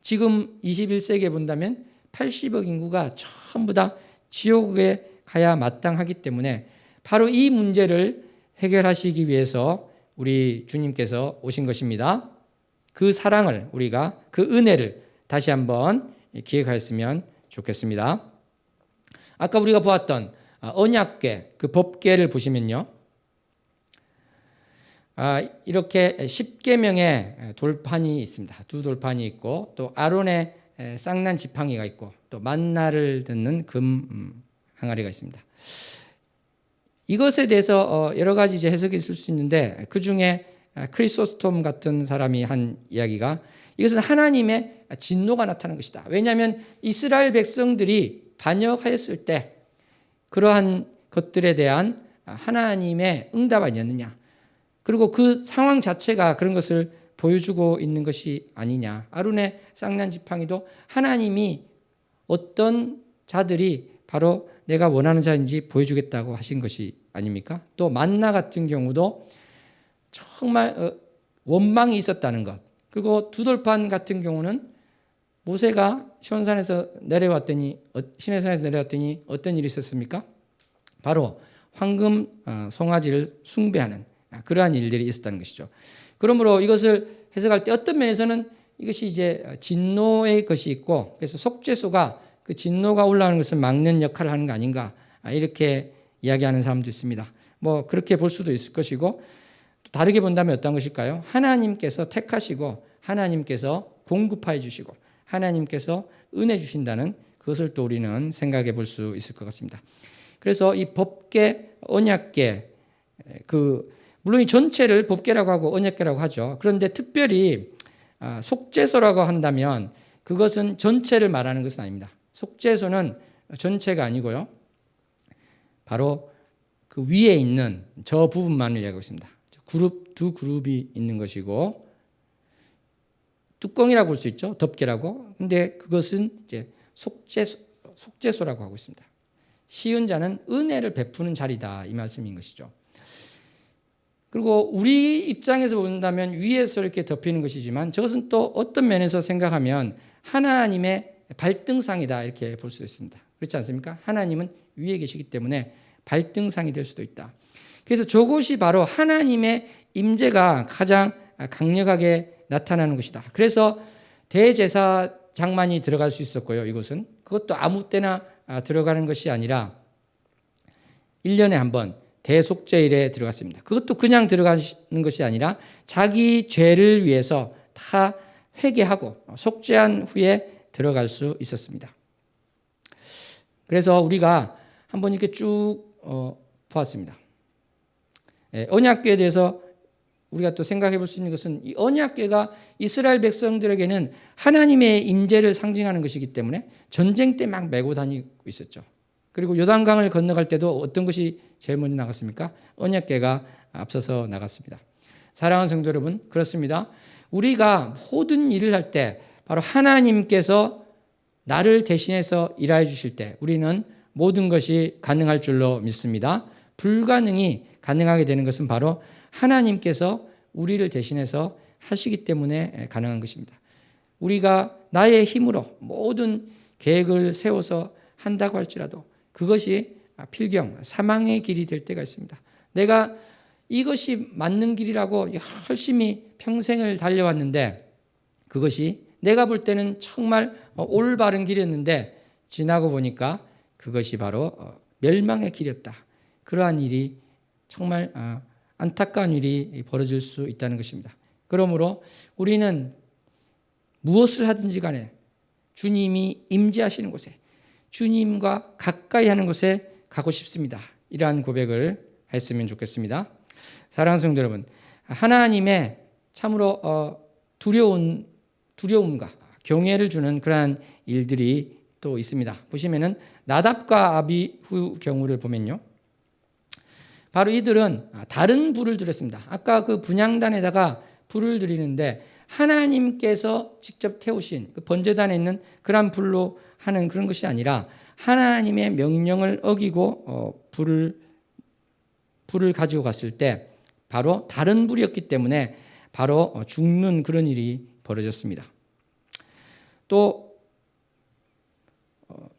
지금 21세기에 본다면 80억 인구가 전부 다 지옥에 가야 마땅하기 때문에 바로 이 문제를 해결하시기 위해서 우리 주님께서 오신 것입니다. 그 사랑을 우리가, 그 은혜를 다시 한번 기억하였으면 좋겠습니다. 아까 우리가 보았던 언약궤, 그 법궤를 보시면요, 이렇게 10계명의 돌판이 있습니다. 두 돌판이 있고 또 아론의 쌍난 지팡이가 있고 또 만나를 듣는 금 항아리가 있습니다. 이것에 대해서 여러 가지 이제 해석이 있을 수 있는데 그 중에 크리소스톰 같은 사람이 한 이야기가 이것은 하나님의 진노가 나타난 것이다. 왜냐하면 이스라엘 백성들이 반역하였을 때 그러한 것들에 대한 하나님의 응답 아니었느냐. 그리고 그 상황 자체가 그런 것을 보여주고 있는 것이 아니냐. 아론의 쌍난 지팡이도 하나님이 어떤 자들이 바로 내가 원하는 자인지 보여주겠다고 하신 것이 아닙니까? 또 만나 같은 경우도 정말 원망이 있었다는 것. 그리고 두돌판 같은 경우는 모세가 시내산에서 내려왔더니 어떤 일이 있었습니까? 바로 황금 송아지를 숭배하는 그러한 일들이 있었다는 것이죠. 그러므로 이것을 해석할 때 어떤 면에서는 이것이 이제 진노의 것이 있고 그래서 속죄소가 그 진노가 올라오는 것을 막는 역할을 하는 거 아닌가 이렇게 이야기하는 사람도 있습니다. 뭐 그렇게 볼 수도 있을 것이고 또 다르게 본다면 어떤 것일까요? 하나님께서 택하시고 하나님께서 공급하여 주시고 하나님께서 은혜 주신다는 그것을 또 우리는 생각해 볼 수 있을 것 같습니다. 그래서 이 법궤, 언약궤 물론 이 전체를 법궤라고 하고 언약궤라고 하죠. 그런데 특별히 속죄소라고 한다면 그것은 전체를 말하는 것은 아닙니다. 속죄소는 전체가 아니고요. 바로 그 위에 있는 저 부분만을 이야기하고 있습니다. 두 그룹이 있는 것이고 뚜껑이라고 볼 수 있죠. 덮개라고. 근데 그것은 이제 속죄소라고 하고 있습니다. 쉬운 자는 은혜를 베푸는 자리다 이 말씀인 것이죠. 그리고 우리 입장에서 본다면 위에서 이렇게 덮이는 것이지만 저것은 또 어떤 면에서 생각하면 하나님의 발등상이다 이렇게 볼 수 있습니다. 그렇지 않습니까? 하나님은 위에 계시기 때문에 발등상이 될 수도 있다. 그래서 저것이 바로 하나님의 임재가 가장 강력하게 나타나는 것이다. 그래서 대제사장만이 들어갈 수 있었고요. 이곳은 그것도 아무 때나 들어가는 것이 아니라 1년에 한 번 대속죄일에 들어갔습니다. 그것도 그냥 들어가는 것이 아니라 자기 죄를 위해서 다 회개하고 속죄한 후에 들어갈 수 있었습니다. 그래서 우리가 한번 이렇게 쭉 보았습니다. 언약궤에 대해서 우리가 또 생각해 볼 수 있는 것은 이 언약궤가 이스라엘 백성들에게는 하나님의 임재를 상징하는 것이기 때문에 전쟁 때 막 메고 다니고 있었죠. 그리고 요단강을 건너갈 때도 어떤 것이 제일 먼저 나갔습니까? 언약궤가 앞서서 나갔습니다. 사랑하는 성도 여러분, 그렇습니다. 우리가 모든 일을 할 때 바로 하나님께서 나를 대신해서 일하여 주실 때 우리는 모든 것이 가능할 줄로 믿습니다. 불가능이 가능하게 되는 것은 바로 하나님께서 우리를 대신해서 하시기 때문에 가능한 것입니다. 우리가 나의 힘으로 모든 계획을 세워서 한다고 할지라도 그것이 필경, 사망의 길이 될 때가 있습니다. 내가 이것이 맞는 길이라고 열심히 평생을 달려왔는데 그것이 내가 볼 때는 정말 올바른 길이었는데 지나고 보니까 그것이 바로 멸망의 길이었다. 그러한 일이 정말 안타까운 일이 벌어질 수 있다는 것입니다. 그러므로 우리는 무엇을 하든지 간에 주님이 임재하시는 곳에 주님과 가까이 하는 곳에 가고 싶습니다. 이러한 고백을 했으면 좋겠습니다. 사랑하는 성도 여러분, 하나님의 참으로 두려움과 경외를 주는 그러한 일들이 또 있습니다. 보시면은 나답과 아비후 경우를 보면요. 바로 이들은 다른 불을 들였습니다. 아까 그 분향단에다가 불을 들이는데 하나님께서 직접 태우신 그 번제단에 있는 그런 불로 하는 그런 것이 아니라 하나님의 명령을 어기고 불을 가지고 갔을 때 바로 다른 불이었기 때문에 바로 죽는 그런 일이 벌어졌습니다. 또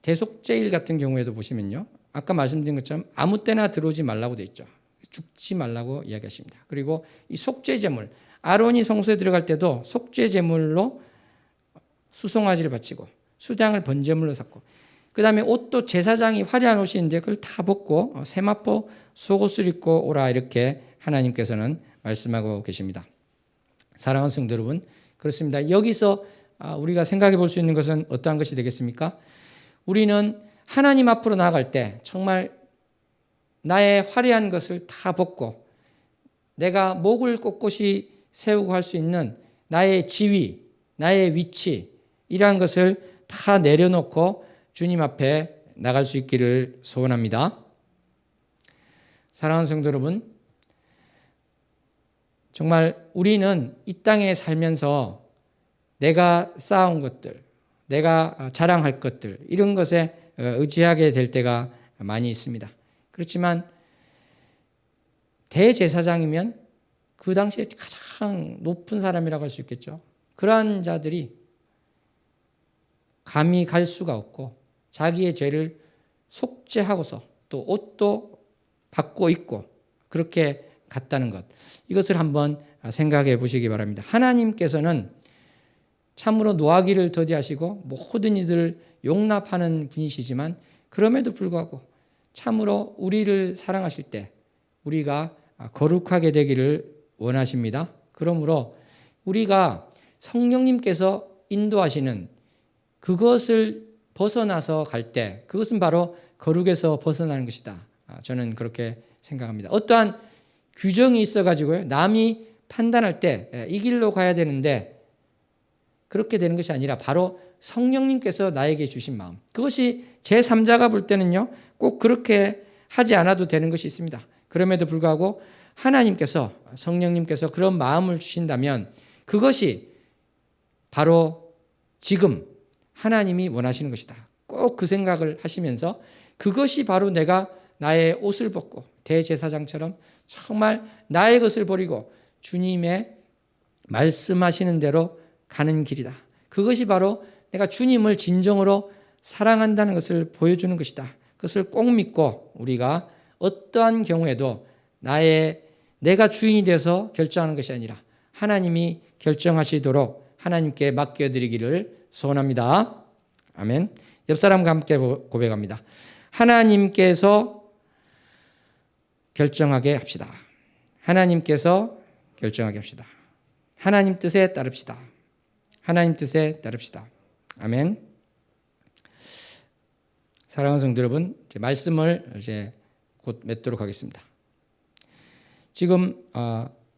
대속죄일 같은 경우에도 보시면요. 아까 말씀드린 것처럼 아무 때나 들어오지 말라고 돼 있죠. 죽지 말라고 이야기하십니다. 그리고 이 속죄제물, 아론이 성소에 들어갈 때도 속죄제물로 수송아지를 바치고 수장을 번제물로 샀고 그 다음에 옷도 제사장이 화려한 옷인데 그걸 다 벗고 세마포 속옷을 입고 오라 이렇게 하나님께서는 말씀하고 계십니다. 사랑하는 성도 여러분, 그렇습니다. 여기서 우리가 생각해 볼 수 있는 것은 어떠한 것이 되겠습니까? 우리는 하나님 앞으로 나아갈 때 정말 나의 화려한 것을 다 벗고 내가 목을 꼿꼿이 세우고 할 수 있는 나의 지위, 나의 위치 이러한 것을 다 내려놓고 주님 앞에 나갈 수 있기를 소원합니다. 사랑하는 성도 여러분, 정말 우리는 이 땅에 살면서 내가 쌓아온 것들, 내가 자랑할 것들 이런 것에 의지하게 될 때가 많이 있습니다. 그렇지만 대제사장이면 그 당시에 가장 높은 사람이라고 할 수 있겠죠. 그러한 자들이 감히 갈 수가 없고 자기의 죄를 속죄하고서 또 옷도 받고 입고 그렇게 갔다는 것, 이것을 한번 생각해 보시기 바랍니다. 하나님께서는 참으로 노하기를 더디하시고 모든 이들을 용납하는 분이시지만 그럼에도 불구하고 참으로 우리를 사랑하실 때 우리가 거룩하게 되기를 원하십니다. 그러므로 우리가 성령님께서 인도하시는 그것을 벗어나서 갈 때 그것은 바로 거룩에서 벗어나는 것이다. 저는 그렇게 생각합니다. 어떠한 규정이 있어가지고요. 남이 판단할 때 이 길로 가야 되는데 그렇게 되는 것이 아니라 바로 성령님께서 나에게 주신 마음. 그것이 제3자가 볼 때는요. 꼭 그렇게 하지 않아도 되는 것이 있습니다. 그럼에도 불구하고 하나님께서, 성령님께서 그런 마음을 주신다면 그것이 바로 지금 하나님이 원하시는 것이다. 꼭 그 생각을 하시면서 그것이 바로 내가 나의 옷을 벗고 대제사장처럼 정말 나의 것을 버리고 주님의 말씀하시는 대로 가는 길이다. 그것이 바로 내가 주님을 진정으로 사랑한다는 것을 보여주는 것이다. 그것을 꼭 믿고 우리가 어떠한 경우에도 내가 주인이 되어서 결정하는 것이 아니라 하나님이 결정하시도록 하나님께 맡겨드리기를 소원합니다. 아멘. 옆 사람과 함께 고백합니다. 하나님께서 결정하게 합시다. 하나님께서 결정하게 합시다. 하나님 뜻에 따릅시다. 하나님 뜻에 따릅시다. 아멘. 사랑하는 성도 여러분, 말씀을 이제 곧 맺도록 하겠습니다. 지금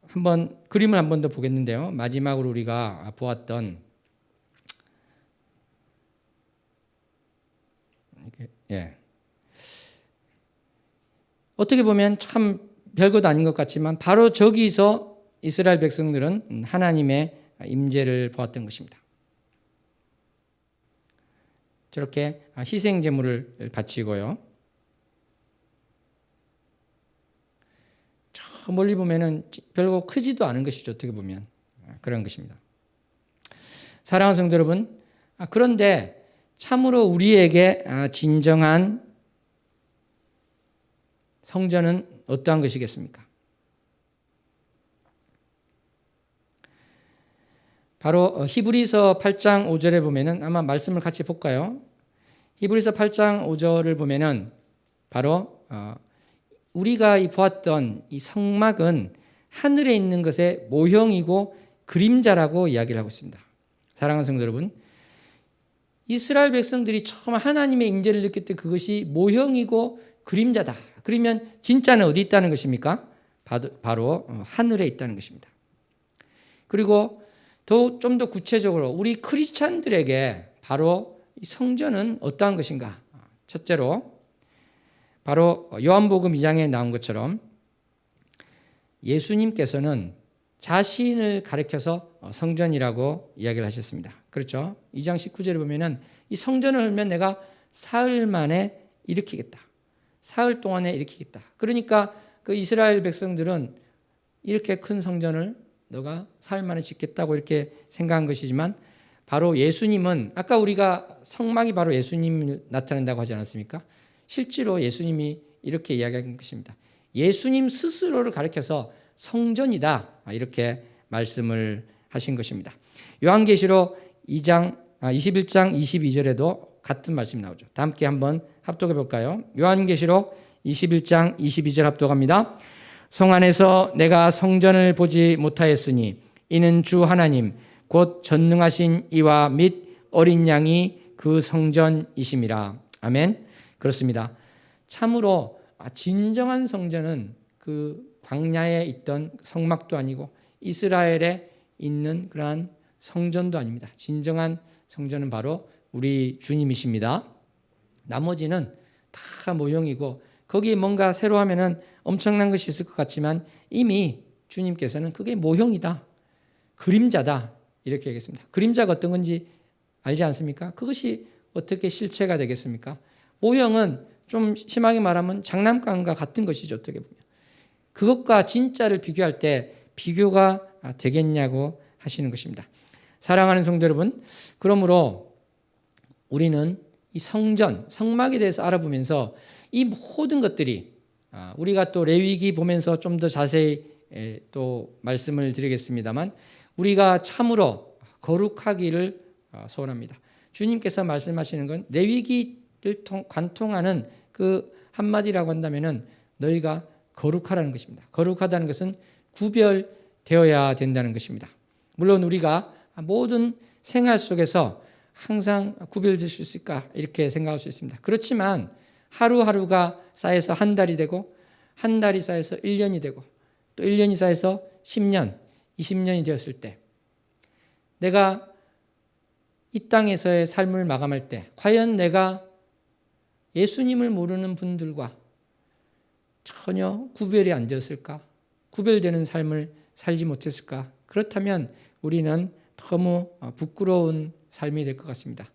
한번 그림을 한 번 더 보겠는데요. 마지막으로 우리가 보았던 어떻게 보면 참 별것 아닌 것 같지만 바로 저기서 이스라엘 백성들은 하나님의 임재를 보았던 것입니다. 저렇게 희생 제물을 바치고요. 저 멀리 보면은 별거 크지도 않은 것이죠. 어떻게 보면 그런 것입니다. 사랑하는 성도 여러분, 그런데 참으로 우리에게 진정한 성전은 어떠한 것이겠습니까? 바로 히브리서 8장 5절에 보면은 아마 말씀을 같이 볼까요? 히브리서 8장 5절을 보면은 바로 우리가 보았던 이 성막은 하늘에 있는 것의 모형이고 그림자라고 이야기를 하고 있습니다. 사랑하는 성도 여러분, 이스라엘 백성들이 처음 하나님의 임재를 느낄 때 그것이 모형이고 그림자다. 그러면 진짜는 어디 있다는 것입니까? 바로 하늘에 있다는 것입니다. 그리고 좀 더 구체적으로 우리 크리스찬들에게 바로 성전은 어떠한 것인가? 첫째로 바로 요한복음 2장에 나온 것처럼 예수님께서는 자신을 가리켜서 성전이라고 이야기를 하셨습니다. 그렇죠? 2장 19절에 보면은 이 성전을 하면 내가 사흘 만에 일으키겠다. 사흘 동안에 일으키겠다. 그러니까 그 이스라엘 백성들은 이렇게 큰 성전을 너가 사흘 만에 짓겠다고 이렇게 생각한 것이지만 바로 예수님은 아까 우리가 성막이 바로 예수님을 나타낸다고 하지 않았습니까? 실제로 예수님이 이렇게 이야기한 것입니다. 예수님 스스로를 가리켜서 성전이다. 이렇게 말씀을 하신 것입니다. 요한계시록 21장 22절에도 같은 말씀이 나오죠. 다 함께 한번 합독해 볼까요? 요한계시록 21장 22절 합독합니다. 성 안에서 내가 성전을 보지 못하였으니 이는 주 하나님 곧 전능하신 이와 및 어린 양이 그 성전이심이라. 아멘. 그렇습니다. 참으로 진정한 성전은 그 광야에 있던 성막도 아니고 이스라엘에 있는 그러한 성전도 아닙니다. 진정한 성전은 바로 우리 주님이십니다. 나머지는 다 모형이고 거기에 뭔가 새로 하면은 엄청난 것이 있을 것 같지만 이미 주님께서는 그게 모형이다. 그림자다. 이렇게 얘기했습니다. 그림자가 어떤 건지 알지 않습니까? 그것이 어떻게 실체가 되겠습니까? 모형은 좀 심하게 말하면 장난감과 같은 것이죠. 어떻게 보면. 그것과 진짜를 비교할 때 비교가 되겠냐고 하시는 것입니다. 사랑하는 성도 여러분, 그러므로 우리는 이 성전, 성막에 대해서 알아보면서 이 모든 것들이 우리가 또 레위기 보면서 좀 더 자세히 또 말씀을 드리겠습니다만 우리가 참으로 거룩하기를 소원합니다. 주님께서 말씀하시는 건 레위기를 관통하는 그 한마디라고 한다면은 너희가 거룩하라는 것입니다. 거룩하다는 것은 구별되어야 된다는 것입니다. 물론 우리가 모든 생활 속에서 항상 구별될 수 있을까 이렇게 생각할 수 있습니다. 그렇지만 하루하루가 쌓여서 한 달이 되고 한 달이 쌓여서 1년이 되고 또 1년이 쌓여서 10년, 20년이 되었을 때 내가 이 땅에서의 삶을 마감할 때 과연 내가 예수님을 모르는 분들과 전혀 구별이 안 되었을까? 구별되는 삶을 살지 못했을까? 그렇다면 우리는 너무 부끄러운 삶이 될 것 같습니다.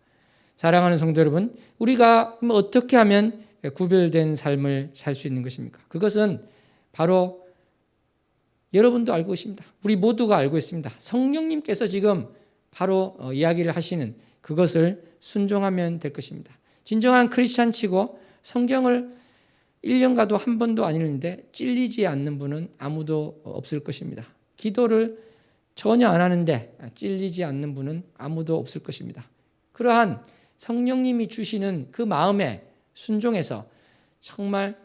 사랑하는 성도 여러분, 우리가 어떻게 하면 구별된 삶을 살 수 있는 것입니까? 그것은 바로 여러분도 알고 있습니다. 우리 모두가 알고 있습니다. 성령님께서 지금 바로 이야기를 하시는 그것을 순종하면 될 것입니다. 진정한 크리스찬치고 성경을 1년 가도 한 번도 안 읽는데 찔리지 않는 분은 아무도 없을 것입니다. 기도를 전혀 안 하는데 찔리지 않는 분은 아무도 없을 것입니다. 그러한 성령님이 주시는 그 마음에 순종해서 정말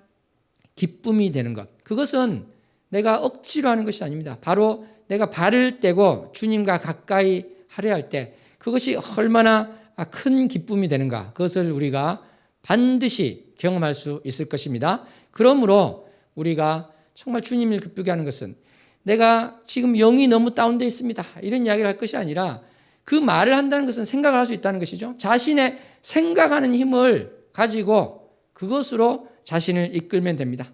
기쁨이 되는 것, 그것은 내가 억지로 하는 것이 아닙니다. 바로 내가 발을 떼고 주님과 가까이 하려 할 때 그것이 얼마나 큰 기쁨이 되는가, 그것을 우리가 반드시 경험할 수 있을 것입니다. 그러므로 우리가 정말 주님을 기쁘게 하는 것은 내가 지금 영이 너무 다운되어 있습니다, 이런 이야기를 할 것이 아니라 그 말을 한다는 것은 생각을 할 수 있다는 것이죠. 자신의 생각하는 힘을 가지고 그것으로 자신을 이끌면 됩니다.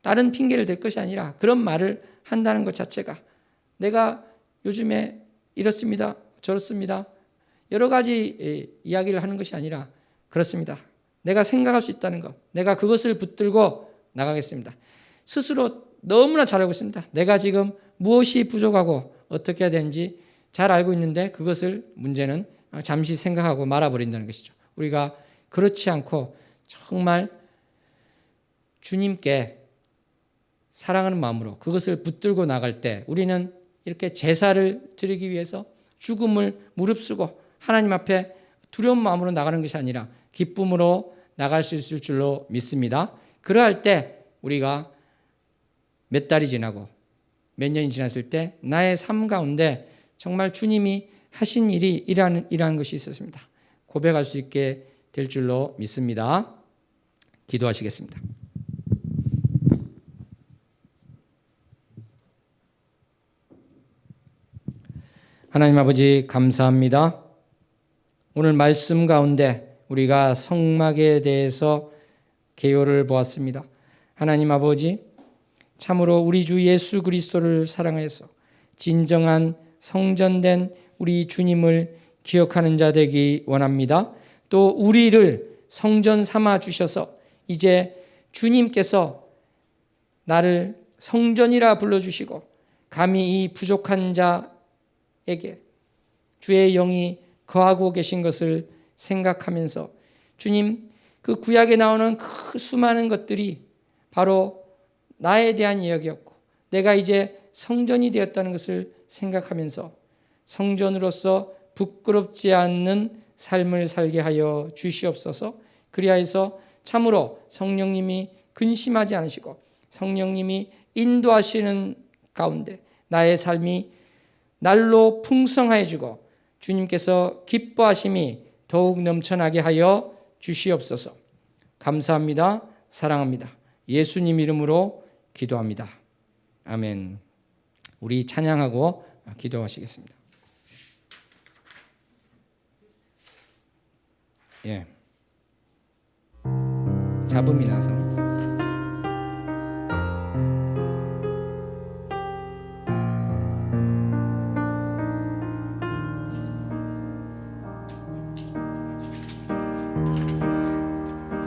다른 핑계를 댈 것이 아니라 그런 말을 한다는 것 자체가, 내가 요즘에 이렇습니다, 저렇습니다, 여러 가지 이야기를 하는 것이 아니라 그렇습니다, 내가 생각할 수 있다는 것, 내가 그것을 붙들고 나가겠습니다. 스스로 너무나 잘 알고 있습니다. 내가 지금 무엇이 부족하고 어떻게 해야 되는지 잘 알고 있는데 그것을 문제는 잠시 생각하고 말아버린다는 것이죠. 우리가 그렇지 않고 정말 주님께 사랑하는 마음으로 그것을 붙들고 나갈 때 우리는 이렇게 제사를 드리기 위해서 죽음을 무릅쓰고 하나님 앞에 두려운 마음으로 나가는 것이 아니라 기쁨으로 나갈 수 있을 줄로 믿습니다. 그러할 때 우리가 몇 달이 지나고 몇 년이 지났을 때 나의 삶 가운데 정말 주님이 하신 일이 이러한 것이 있었습니다. 고백할 수 있게 될 줄로 믿습니다. 기도하시겠습니다. 하나님 아버지, 감사합니다. 오늘 말씀 가운데 우리가 성막에 대해서 개요를 보았습니다. 하나님 아버지, 참으로 우리 주 예수 그리스도를 사랑해서 진정한 성전된 우리 주님을 기억하는 자 되기 원합니다. 또 우리를 성전 삼아 주셔서 이제 주님께서 나를 성전이라 불러주시고 감히 이 부족한 자에게 주의 영이 거하고 계신 것을 생각하면서 주님, 그 구약에 나오는 그 수많은 것들이 바로 나에 대한 이야기였고 내가 이제 성전이 되었다는 것을 생각하면서 성전으로서 부끄럽지 않는 삶을 살게 하여 주시옵소서. 그리하여서 참으로 성령님이 근심하지 않으시고 성령님이 인도하시는 가운데 나의 삶이 날로 풍성해지고 주님께서 기뻐하심이 더욱 넘쳐나게 하여 주시옵소서. 감사합니다. 사랑합니다. 예수님 이름으로 기도합니다. 아멘. 우리 찬양하고 기도하시겠습니다. 예. 잡음이 나서.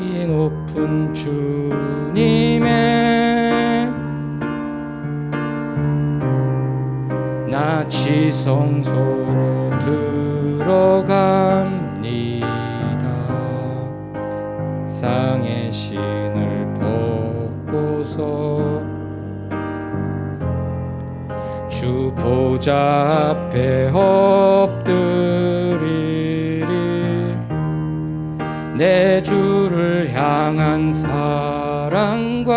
이 높은 주님의 나 지성소로 들어갑니다. 상의 신을 벗고서 주 보좌 앞에 엎드리리. 내 주를 향한 사랑과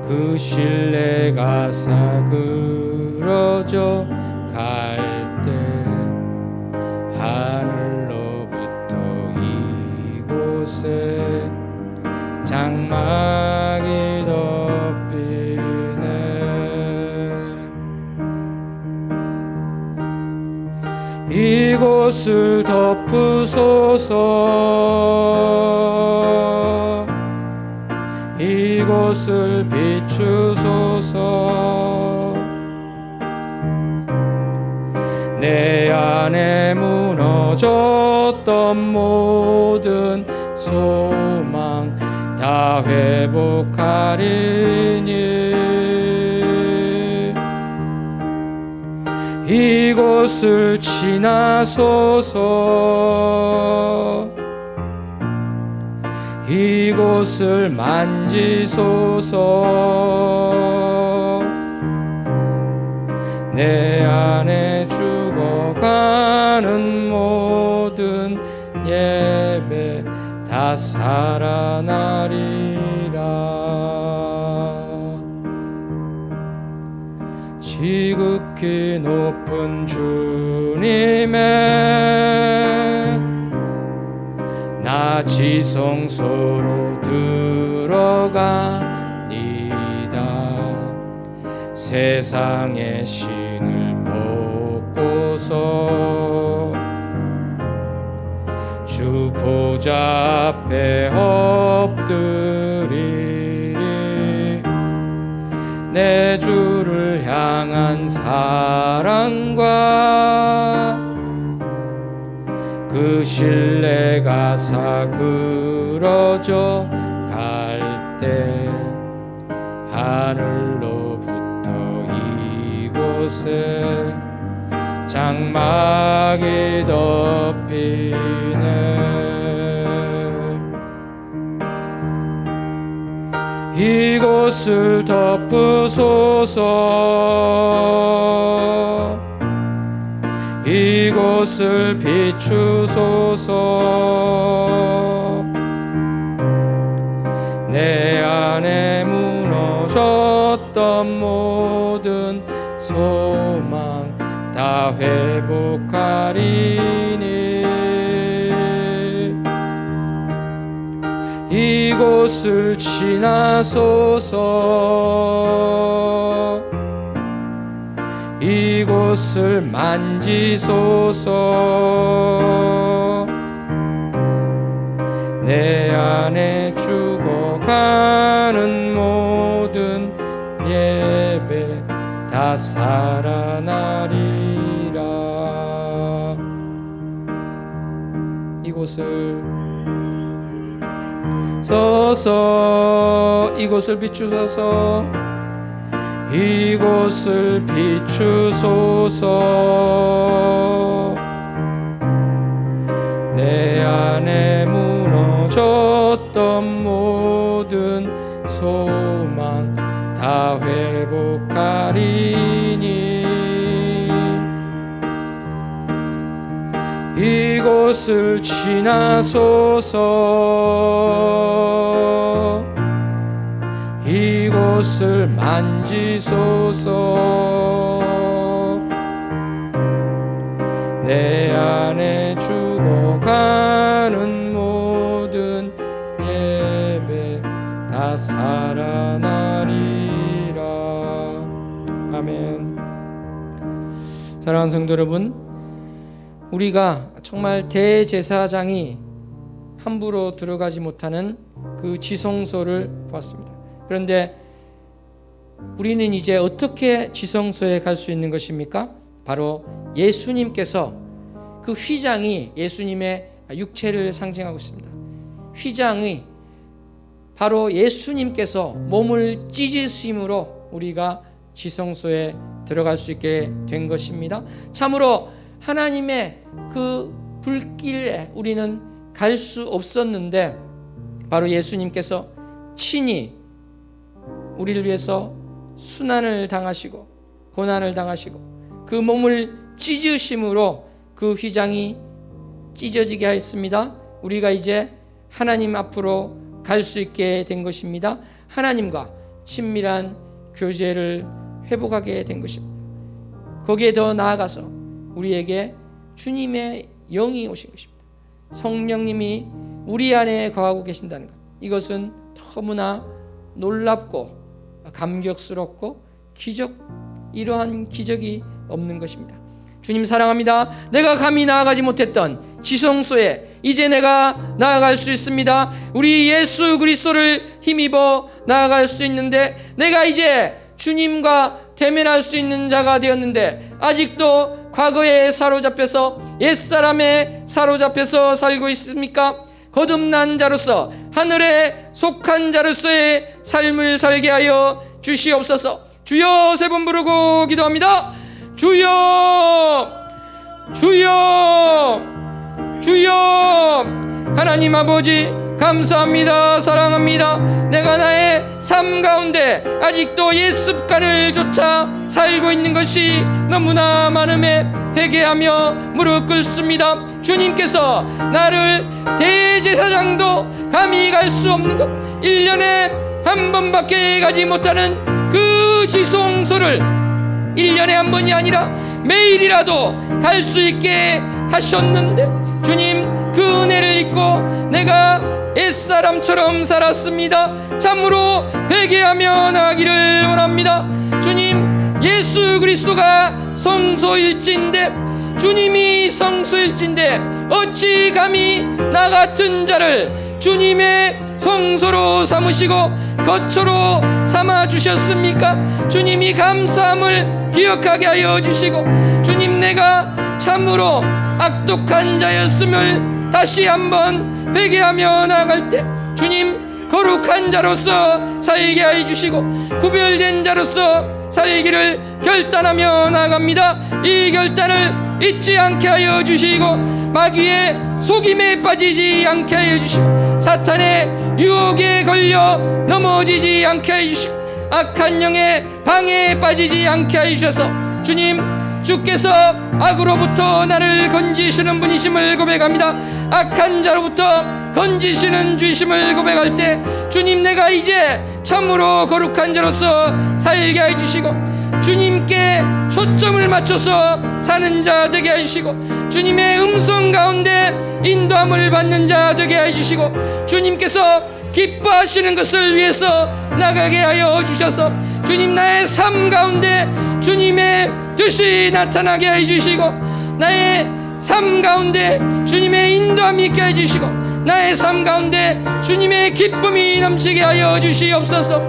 그 신뢰가 사그러져 갈 때 하늘로부터 이곳에 장막이 덮이네. 이곳을 덮으소서. 이곳을 비추소서. 내 안에 무너졌던 모든 소망 다 회복하리니 이곳을 지나소서. 이곳을 만지소서. 내 안에 죽어가는 모든 예배 다 살아나리라. 지극히 높은 주님의 나 지성소로 들어가니다. 세상의 신을 벗고서 주 보좌 앞에 엎드리리. 내 주를 향한 사랑과 그 신뢰가 사그러져 갈 때 하늘로부터 이곳에 장막이 덮이네. 이곳을 덮으소서. 이곳을 비추소서. 내 안에 무너졌던 모든 소망 다 회복하리니 이곳을 지나소서. 이곳을 만지소서. 내 안에 죽어가는 모든 예배 다 살아나리라. 이곳을 서서. 이곳을 비추소서. 이곳을 비추소서. 내 안에 무너졌던 모든 소망 다 회복하리니 이곳을 지나소서. 이곳을 만지소서. 내 안에 죽어가는 모든 예배 다 살아나리라. 아멘. 사랑하는 성도 여러분, 우리가 정말 대제사장이 함부로 들어가지 못하는 그 지성소를 보았습니다. 그런데 우리는 이제 어떻게 지성소에 갈 수 있는 것입니까? 바로 예수님께서, 그 휘장이 예수님의 육체를 상징하고 있습니다. 휘장이 바로 예수님께서 몸을 찢으심으로 우리가 지성소에 들어갈 수 있게 된 것입니다. 참으로 하나님의 그 불길에 우리는 갈 수 없었는데 바로 예수님께서 친히 우리를 위해서 순환을 당하시고 고난을 당하시고 그 몸을 찢으심으로 그 휘장이 찢어지게 하였습니다. 우리가 이제 하나님 앞으로 갈 수 있게 된 것입니다. 하나님과 친밀한 교제를 회복하게 된 것입니다. 거기에 더 나아가서 우리에게 주님의 영이 오신 것입니다. 성령님이 우리 안에 거하고 계신다는 것, 이것은 너무나 놀랍고 감격스럽고 이러한 기적이 없는 것입니다. 주님 사랑합니다. 내가 감히 나아가지 못했던 지성소에 이제 내가 나아갈 수 있습니다. 우리 예수 그리스도를 힘입어 나아갈 수 있는데, 내가 이제 주님과 대면할 수 있는 자가 되었는데 아직도 과거에 사로잡혀서, 옛사람에 사로잡혀서 살고 있습니까? 거듭난 자로서, 하늘에 속한 자로서의 삶을 살게 하여 주시옵소서. 주여 세 번 부르고 기도합니다. 주여, 주여, 주여. 하나님 아버지 감사합니다. 사랑합니다. 내가 나의 삶 가운데 아직도 옛 습관을 쫓아 살고 있는 것이 너무나 많음에 회개하며 무릎 꿇습니다. 주님께서 나를 대제사장도 감히 갈 수 없는 것, 1년에 한 번밖에 가지 못하는 그 지성소를 1년에 한 번이 아니라 매일이라도 갈 수 있게 하셨는데, 주님 그 은혜를 잊고 내가 옛사람처럼 살았습니다. 참으로 회개하며 나가기를 원합니다. 주님, 예수 그리스도가 성소일진데, 주님이 성소일진데 어찌 감히 나 같은 자를 주님의 성소로 삼으시고 거처로 삼아 주셨습니까? 주님이 감사함을 기억하게 하여 주시고, 주님 내가 참으로 악독한 자였음을 다시 한번 회개하며 나아갈 때 주님 거룩한 자로서 살게 하여 주시고 구별된 자로서 살기를 결단하며 나아갑니다. 이 결단을 잊지 않게 하여 주시고 마귀의 속임에 빠지지 않게 하여 주시고 사탄의 유혹에 걸려 넘어지지 않게 하여 주시고 악한 영의 방해에 빠지지 않게 하여 주셔서 주님, 주께서 악으로부터 나를 건지시는 분이심을 고백합니다. 악한 자로부터 건지시는 주이심을 고백할 때 주님, 내가 이제 참으로 거룩한 자로서 살게 해주시고 주님께 초점을 맞춰서 사는 자 되게 해주시고 주님의 음성 가운데 인도함을 받는 자 되게 해주시고 주님께서 기뻐하시는 것을 위해서 나가게 하여 주셔서 주님, 나의 삶 가운데 주님의 뜻이 나타나게 해주시고 나의 삶 가운데 주님의 인도함이 있게 해주시고 나의 삶 가운데 주님의 기쁨이 넘치게 하여 주시옵소서.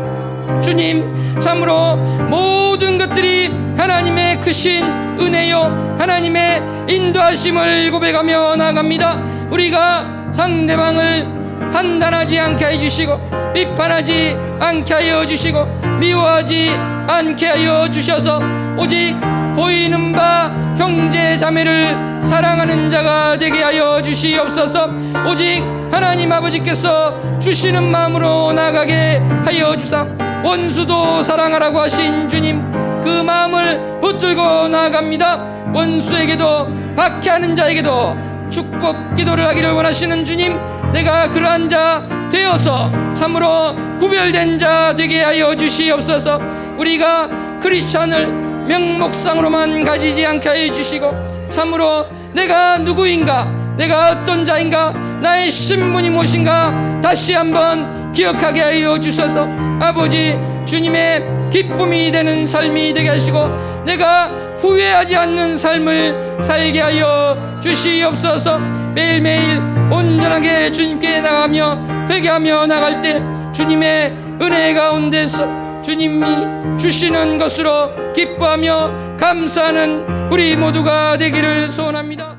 주님, 참으로 모든 것들이 하나님의 크신 은혜요 하나님의 인도하심을 고백하며 나갑니다. 우리가 상대방을 판단하지 않게 해주시고 비판하지 않게 하여 주시고 미워하지 않게 하여 주셔서 오직 보이는 바 형제 자매를 사랑하는 자가 되게 하여 주시옵소서. 오직 하나님 아버지께서 주시는 마음으로 나가게 하여 주사 원수도 사랑하라고 하신 주님, 그 마음을 붙들고 나아갑니다. 원수에게도 박해하는 자에게도 축복 기도를 하기를 원하시는 주님, 내가 그러한 자 되어서 참으로 구별된 자 되게 하여 주시옵소서. 우리가 크리스찬을 명목상으로만 가지지 않게 하여 주시고 참으로 내가 누구인가, 내가 어떤 자인가, 나의 신분이 무엇인가 다시 한번 기억하게 하여 주셔서 아버지, 주님의 기쁨이 되는 삶이 되게 하시고 내가 후회하지 않는 삶을 살게 하여 주시옵소서. 매일매일 온전하게 주님께 나가며 회개하며 나갈 때 주님의 은혜 가운데서 주님이 주시는 것으로 기뻐하며 감사하는 우리 모두가 되기를 소원합니다.